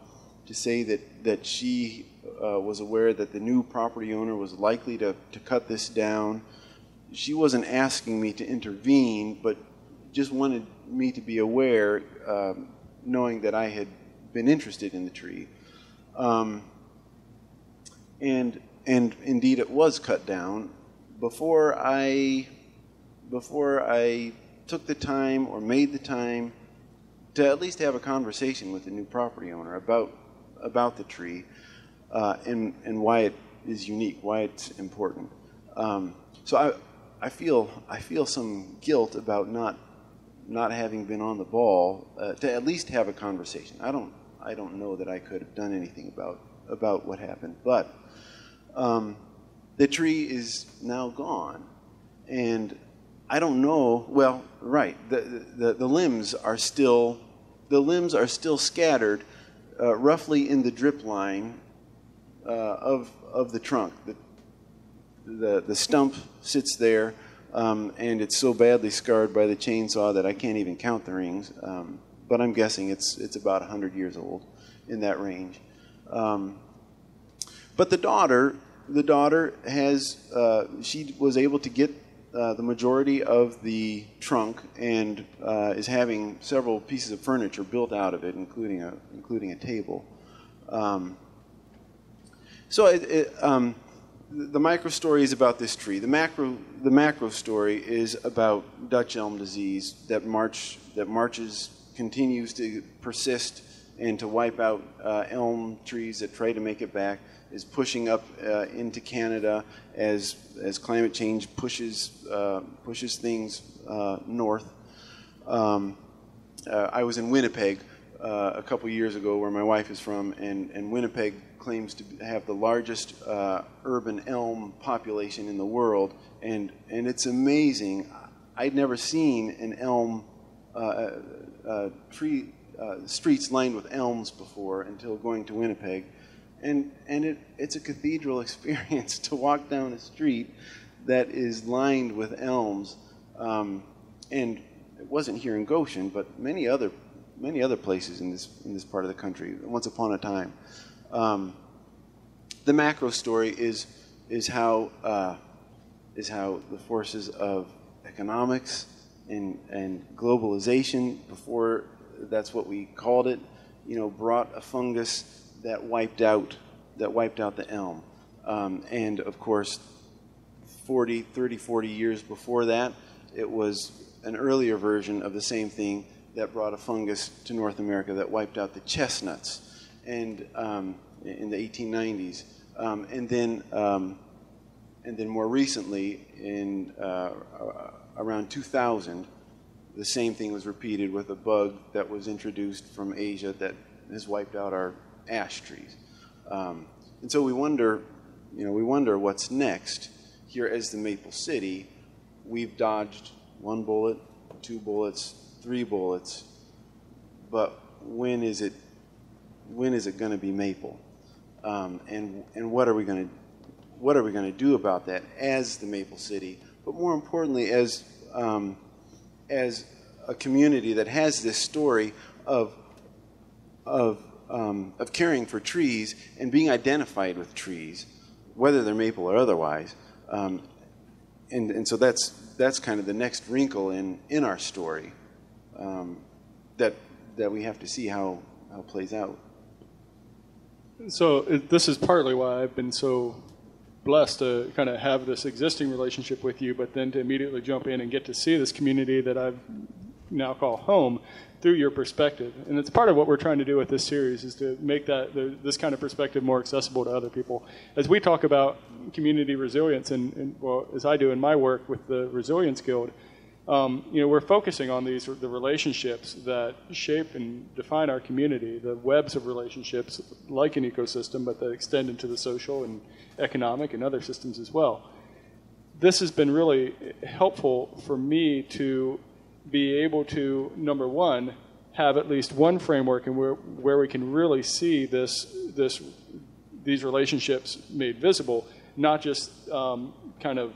[SPEAKER 2] to say that she was aware that the new property owner was likely to cut this down. She wasn't asking me to intervene, but just wanted me to be aware, knowing that I had been interested in the tree. And indeed it was cut down before I took the time or made the time to at least have a conversation with the new property owner about the tree and why it is unique, why it's important. So I feel some guilt about not having been on the ball to at least have a conversation. I don't know that I could have done anything about what happened, but the tree is now gone, and I don't know. Well, right, the limbs are still scattered roughly in the drip line of the trunk. The stump sits there, and it's so badly scarred by the chainsaw that I can't even count the rings. But I'm guessing it's about 100 years old, in that range. But the daughter has she was able to get the majority of the trunk and is having several pieces of furniture built out of it, including a table. The micro story is about this tree. The macro story is about Dutch elm disease that continues to persist and to wipe out elm trees that try to make it back, is pushing up into Canada as climate change pushes things north. I was in Winnipeg a couple years ago, where my wife is from, and Winnipeg claims to have the largest urban elm population in the world, and it's amazing. I'd never seen an elm streets lined with elms before until going to Winnipeg, and it's a cathedral experience to walk down a street that is lined with elms, and it wasn't here in Goshen, but many other places in this part of the country once upon a time. The macro story is how the forces of economics and globalization, before that's what we called it, brought a fungus that wiped out the elm. And of course, 40 years before that, it was an earlier version of the same thing that brought a fungus to North America that wiped out the chestnuts, and in the 1890s, and then more recently, in around 2000, the same thing was repeated with a bug that was introduced from Asia that has wiped out our ash trees. And so we wonder what's next. Here as the Maple City, we've dodged 1 bullet, 2 bullets, 3 bullets, but when is it going to be maple? And what are we going to do about that as the Maple City? But more importantly, as a community that has this story of caring for trees and being identified with trees, whether they're maple or otherwise. And so that's kind of the next wrinkle in our story that we have to see how it plays out.
[SPEAKER 1] So this is partly why I've been so blessed to kind of have this existing relationship with you, but then to immediately jump in and get to see this community that I've now call home through your perspective. And it's part of what we're trying to do with this series, is to make this kind of perspective more accessible to other people. As we talk about community resilience, and well, as I do in my work with the Resilience Guild, we're focusing on the relationships that shape and define our community, the webs of relationships like an ecosystem, but that extend into the social and economic and other systems as well. This has been really helpful for me to be able to, number one, have at least one framework and where we can really see these relationships made visible, not just kind of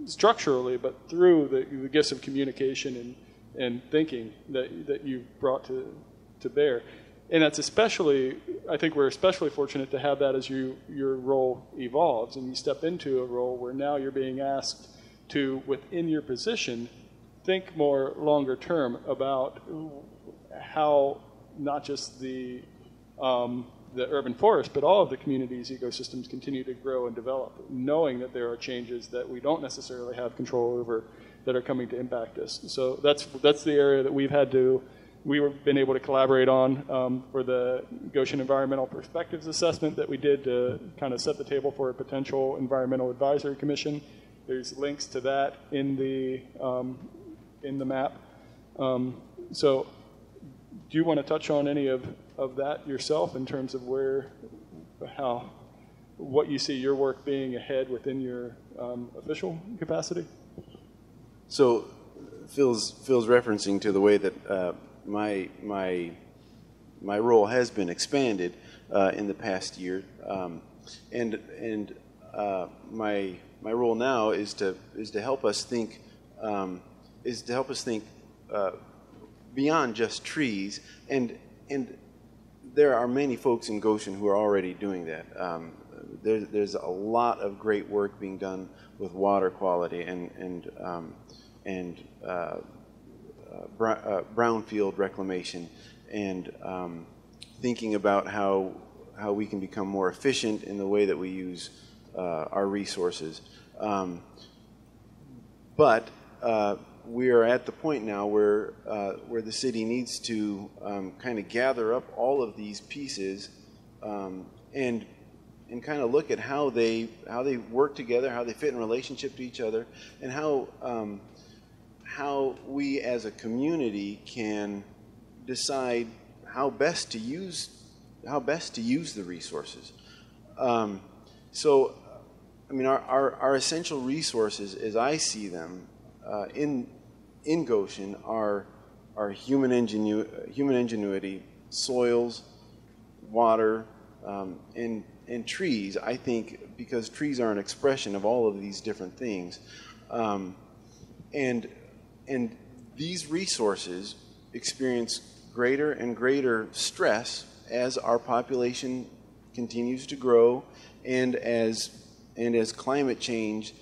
[SPEAKER 1] structurally, but through the gifts of communication and thinking that you've brought to bear. And that's especially, I think we're especially fortunate to have that as your role evolves and you step into a role where now you're being asked to, within your position, think more longer term about how not just the urban forest, but all of the community's ecosystems continue to grow and develop, knowing that there are changes that we don't necessarily have control over that are coming to impact us. So that's the area that we've been able to collaborate on for the Goshen Environmental Perspectives Assessment that we did to kind of set the table for a potential Environmental Advisory Commission. There's links to that in the map. So do you want to touch on any of that yourself in terms of what you see your work being ahead within your official capacity?
[SPEAKER 2] So Phil's referencing to the way that my role has been expanded in the past year, and my role now is to help us think beyond just trees, and there are many folks in Goshen who are already doing that. There's a lot of great work being done with water quality and brownfield reclamation, and thinking about how we can become more efficient in the way that we use our resources. But we are at the point now where the city needs to kind of gather up all of these pieces and kind of look at how they work together, how they fit in relationship to each other, and how we as a community can decide how best to use the resources. So, I mean, our essential resources, as I see them, in Goshen, are human ingenuity, soils, water, and trees. I think because trees are an expression of all of these different things, and these resources experience greater and greater stress as our population continues to grow, and as climate change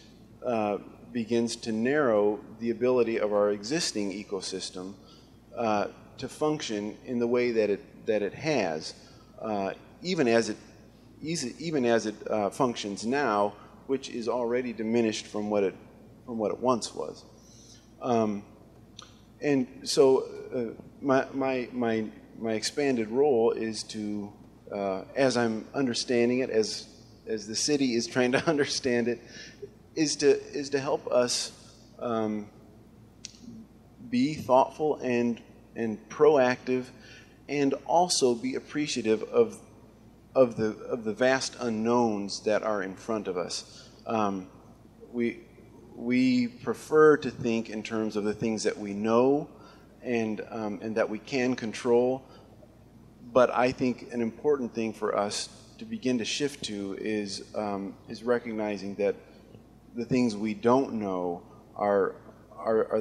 [SPEAKER 2] begins to narrow the ability of our existing ecosystem to function in the way that it has, even as it functions now, which is already diminished from what it once was. And so my expanded role is to, as I'm understanding it, as the city is trying to understand it, is to help us be thoughtful and proactive, and also be appreciative of the vast unknowns that are in front of us. We prefer to think in terms of the things that we know and that we can control, but I think an important thing for us to begin to shift to is recognizing that the things we don't know are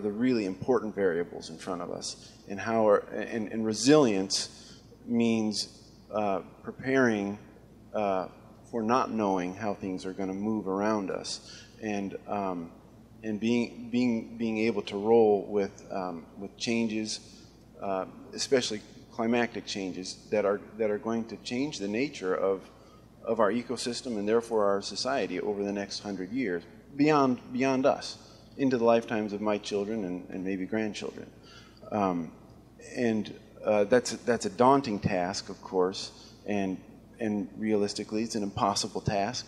[SPEAKER 2] the really important variables in front of us, and and resilience means preparing for not knowing how things are going to move around us, and being able to roll with changes, especially climatic changes that are going to change the nature of our ecosystem and therefore our society over the next 100 years, beyond us, into the lifetimes of my children and maybe grandchildren. That's a daunting task, of course, and realistically it's an impossible task,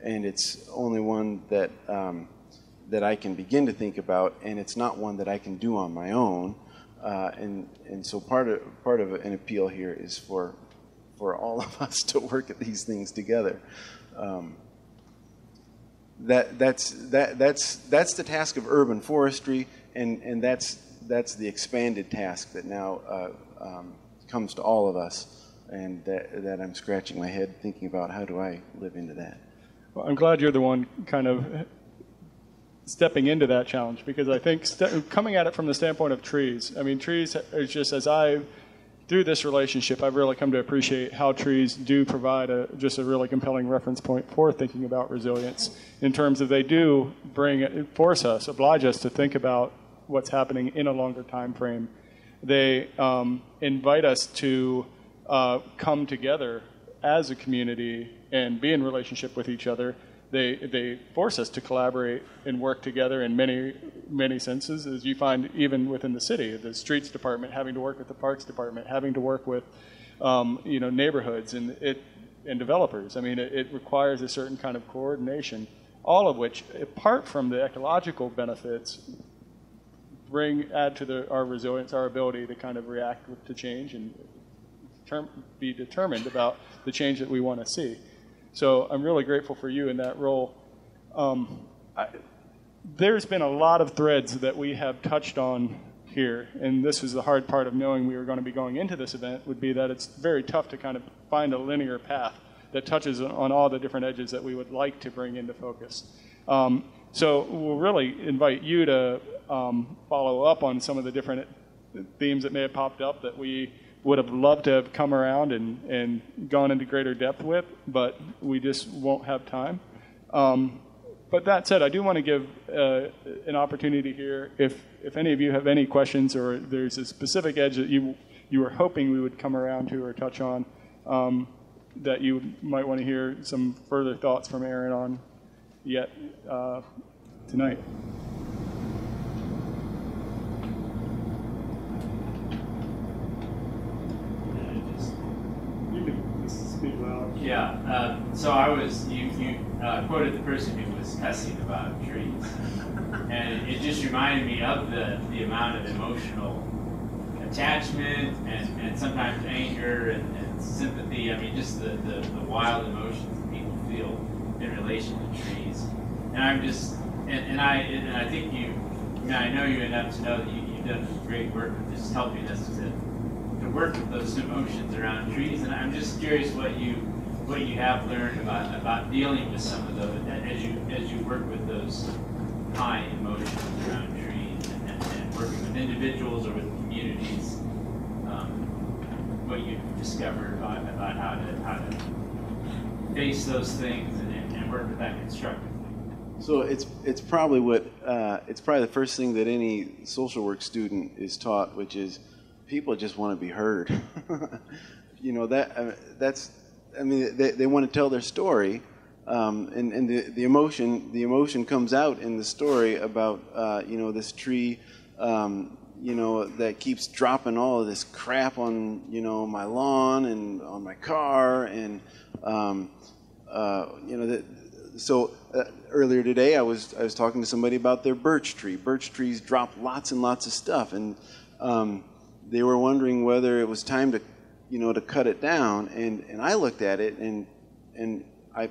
[SPEAKER 2] and it's only one that I can begin to think about, and it's not one that I can do on my own. And so part of an appeal here is for all of us to work at these things together. That's the task of urban forestry, and that's the expanded task that now comes to all of us, and that I'm scratching my head thinking about how do I live into that.
[SPEAKER 1] Well, I'm glad you're the one kind of stepping into that challenge, because I think coming at it from the standpoint of trees, I mean, trees is just, through this relationship, I've really come to appreciate how trees do provide just a really compelling reference point for thinking about resilience, in terms of they do oblige us to think about what's happening in a longer time frame. They invite us to come together as a community and be in relationship with each other. They force us to collaborate and work together in many senses, as you find even within the city. The streets department having to work with the parks department, having to work with neighborhoods and developers. I mean, it requires a certain kind of coordination, all of which, apart from the ecological benefits, add to our resilience, our ability to kind of react to change and be determined about the change that we want to see. So I'm really grateful for you in that role. There's been a lot of threads that we have touched on here, and this is the hard part of knowing we were going to be going into this event, would be that it's very tough to kind of find a linear path that touches on all the different edges that we would like to bring into focus. So we'll really invite you to follow up on some of the different themes that may have popped up that we would have loved to have come around and gone into greater depth with, but we just won't have time. But that said, I do want to give an opportunity here, if any of you have any questions or there's a specific edge that you were hoping we would come around to or touch on, that you might want to hear some further thoughts from Aaron on yet tonight.
[SPEAKER 11] Yeah, so you quoted the person who was cussing about trees, and it just reminded me of the amount of emotional attachment and sometimes anger and sympathy. I mean, just the wild emotions that people feel in relation to trees. And I'm just, and I think I know you enough to know that you've done great work with just helping us to work with those emotions around trees. And I'm just curious what you have learned about dealing with some of those as you work with those high emotions around trees and working with individuals or with communities. What you've discovered about how to face those things and work with that constructively.
[SPEAKER 2] So it's probably the first thing that any social work student is taught, which is people just want to be heard. You know, they want to tell their story, and the emotion comes out in the story about this tree, that keeps dropping all of this crap on my lawn and on my car, and So earlier today, I was talking to somebody about their birch tree. Birch trees drop lots and lots of stuff, and they were wondering whether it was time to cut it down. And I looked at it and I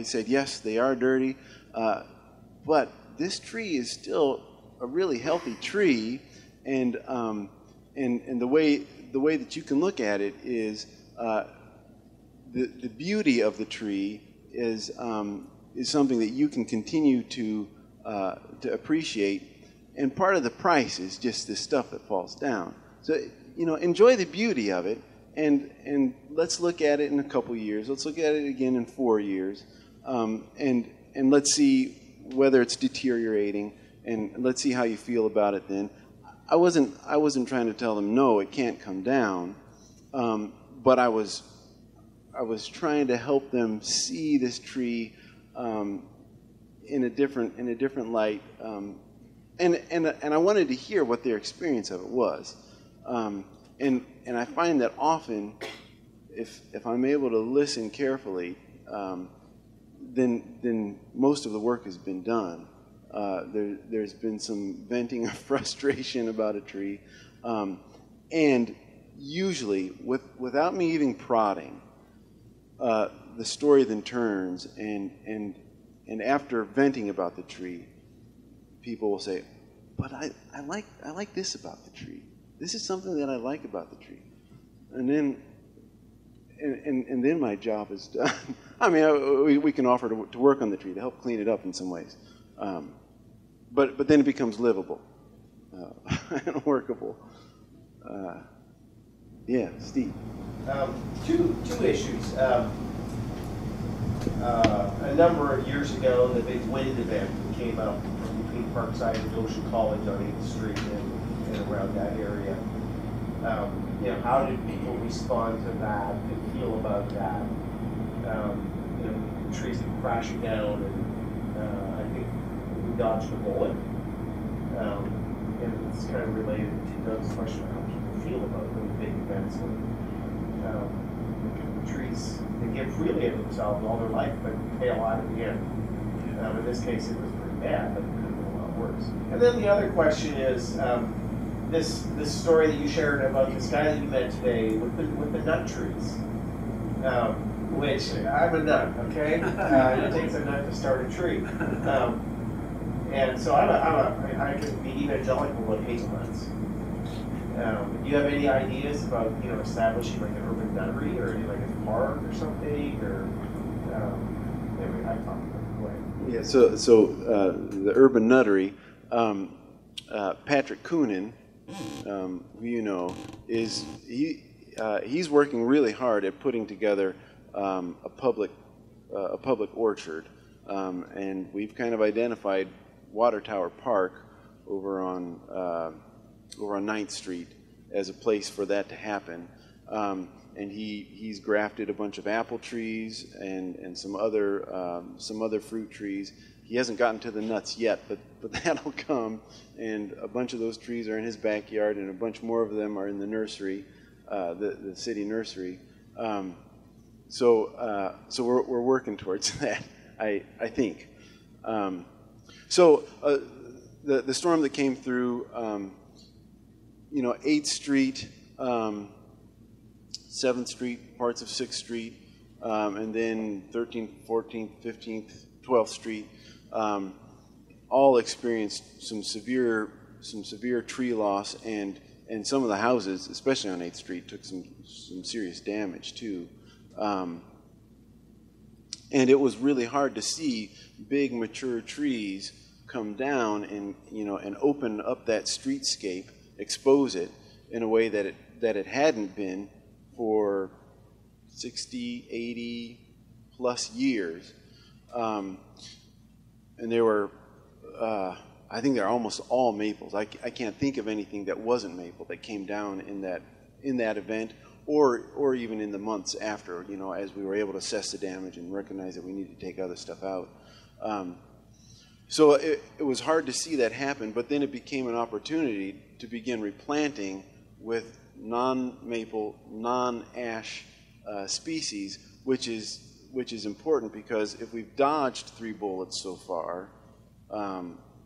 [SPEAKER 2] said, yes, they are dirty, but this tree is still a really healthy tree, and the way that you can look at it is the beauty of the tree is something that you can continue to appreciate, and part of the price is just this stuff that falls down. So enjoy the beauty of it, and let's look at it in a couple years. Let's look at it again in 4 years, and let's see whether it's deteriorating, and let's see how you feel about it then. I wasn't trying to tell them no, it can't come down, but I was trying to help them see this tree in a different light, and I wanted to hear what their experience of it was, and I find that often, if I'm able to listen carefully, then most of the work has been done. There's been some venting of frustration about a tree, and usually, without me even prodding, the story then turns, and after venting about the tree, people will say, "But I like this about the tree. This is something that I like about the tree," and then my job is done. I mean, we can offer to work on the tree to help clean it up in some ways, but then it becomes livable and workable. Yeah, Steve.
[SPEAKER 12] Two issues. a number of years ago, the big wind event came up from between Parkside and Goshen College on 8th Street and around that area. You know, how did people respond to that and feel about that? You know, trees came crashing down, and I think we dodged a bullet. And it's kind of related to Doug's question of how people feel about those big events. The trees, they give freely of themselves all their life, but pay a lot at the end. In this case, it was pretty bad, but it could have been a lot worse. And then the other question is, this story that you shared about this guy that you met today with the nut trees, which I'm a nut, okay? It takes a nut to start a tree, and so I can be evangelical about hazelnuts. Do you have any ideas about establishing like an urban nuttery or like a park or something, or anyway, I talked about it.
[SPEAKER 2] Yeah. So the urban nuttery, Patrick Coonan, who you know, he's working really hard at putting together a public orchard, and we've kind of identified Water Tower Park over on 9th Street as a place for that to happen. And he's grafted a bunch of apple trees and some other fruit trees. He hasn't gotten to the nuts yet, but that'll come. And a bunch of those trees are in his backyard, and a bunch more of them are in the nursery, the city nursery. So we're working towards that, I think. So the storm that came through, 8th Street, 7th Street, parts of 6th Street, and then 13th, 14th, 15th, 12th Street, all experienced some severe tree loss, and some of the houses, especially on 8th Street, took some serious damage too. And it was really hard to see big mature trees come down and open up that streetscape, expose it in a way that it hadn't been for 60, 80 plus years. And they were, I think they're almost all maples. I can't think of anything that wasn't maple that came down in that event, or even in the months after, as we were able to assess the damage and recognize that we needed to take other stuff out. So it was hard to see that happen, but then it became an opportunity to begin replanting with non-maple, non-ash species, which is important, because if we've dodged 3 bullets so far,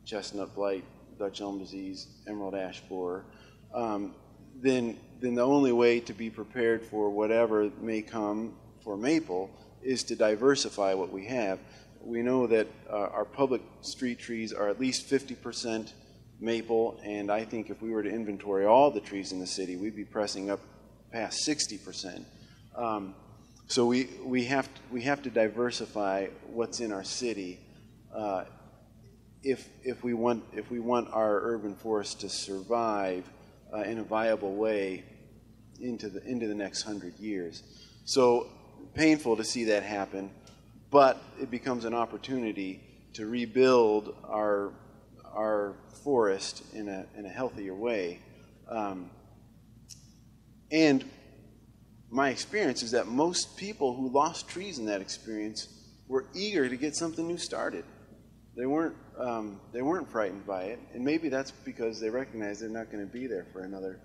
[SPEAKER 2] chestnut blight, Dutch elm disease, emerald ash borer, then the only way to be prepared for whatever may come for maple is to diversify what we have. We know that our public street trees are at least 50% maple, and I think if we were to inventory all the trees in the city, we'd be pressing up past 60%. So we have to diversify what's in our city if we want our urban forest to survive in a viable way into the next 100 years. So painful to see that happen, but it becomes an opportunity to rebuild our forest in a healthier way. And my experience is that most people who lost trees in that experience were eager to get something new started. They weren't frightened by it, and maybe that's because they recognize they're not going to be there for another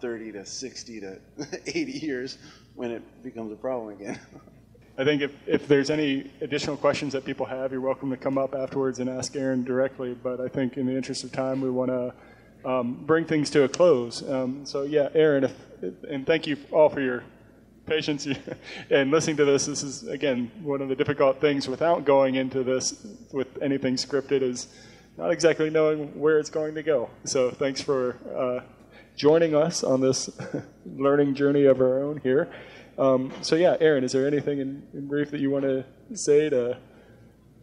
[SPEAKER 2] 30 to 60 to 80 years when it becomes a problem again.
[SPEAKER 1] I think if there's any additional questions that people have, you're welcome to come up afterwards and ask Aaron directly. But I think in the interest of time, we want to bring things to a close. So yeah, Aaron, and thank you all for your patience and listening to this. This is, again, one of the difficult things without going into this with anything scripted, is not exactly knowing where it's going to go. So thanks for joining us on this learning journey of our own here. So yeah, Aaron, is there anything in brief that you want to say to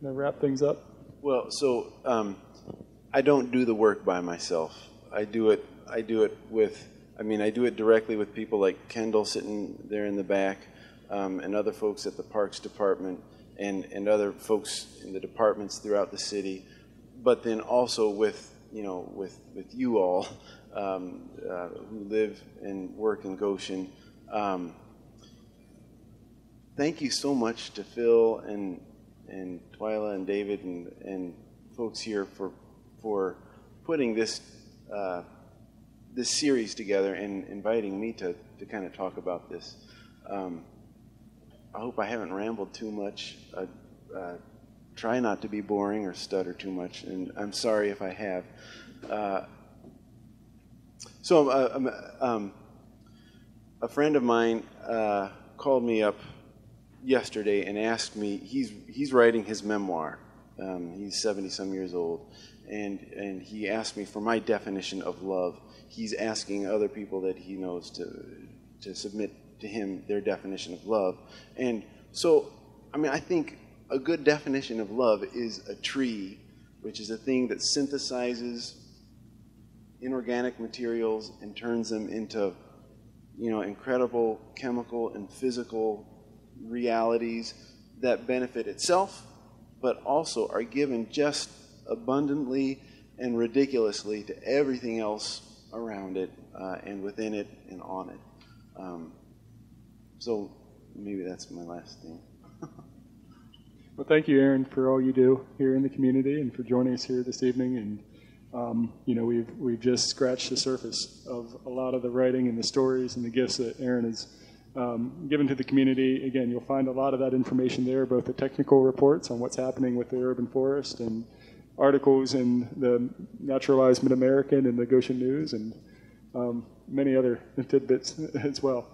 [SPEAKER 1] wrap things up?
[SPEAKER 2] Well, so I don't do the work by myself. I do it directly with people like Kendall sitting there in the back, and other folks at the Parks Department. and other folks in the departments throughout the city, but then also with you all who live and work in Goshen. Thank you so much to Phil and Twyla and David and folks here for putting this this series together and inviting me to kind of talk about this. I hope I haven't rambled too much. Try not to be boring or stutter too much, and I'm sorry if I have. A friend of mine called me up yesterday and asked me. He's writing his memoir. He's 70-some years old, and he asked me for my definition of love. He's asking other people that he knows to submit to him their definition of love. And so, I mean, I think a good definition of love is a tree, which is a thing that synthesizes inorganic materials and turns them into, incredible chemical and physical realities that benefit itself, but also are given just abundantly and ridiculously to everything else around it and within it and on it. So maybe that's my last thing.
[SPEAKER 1] Well, thank you, Aaron, for all you do here in the community and for joining us here this evening. And we've just scratched the surface of a lot of the writing and the stories and the gifts that Aaron has given to the community. Again, you'll find a lot of that information there, both the technical reports on what's happening with the urban forest and articles in the Naturalized Mid-American and the Goshen News and many other tidbits as well.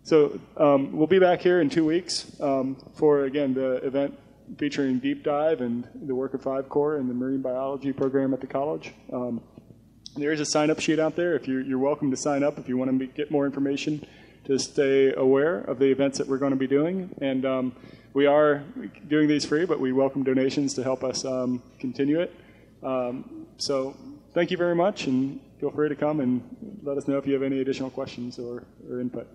[SPEAKER 1] So we'll be back here in 2 weeks for, again, the event featuring Deep Dive and the work of 5 Corps and the marine biology program at the college. There is a sign-up sheet out there. If you're welcome to sign up if you want to get more information to stay aware of the events that we're going to be doing. And we are doing these free, but we welcome donations to help us continue it. So thank you very much, and feel free to come and let us know if you have any additional questions or input.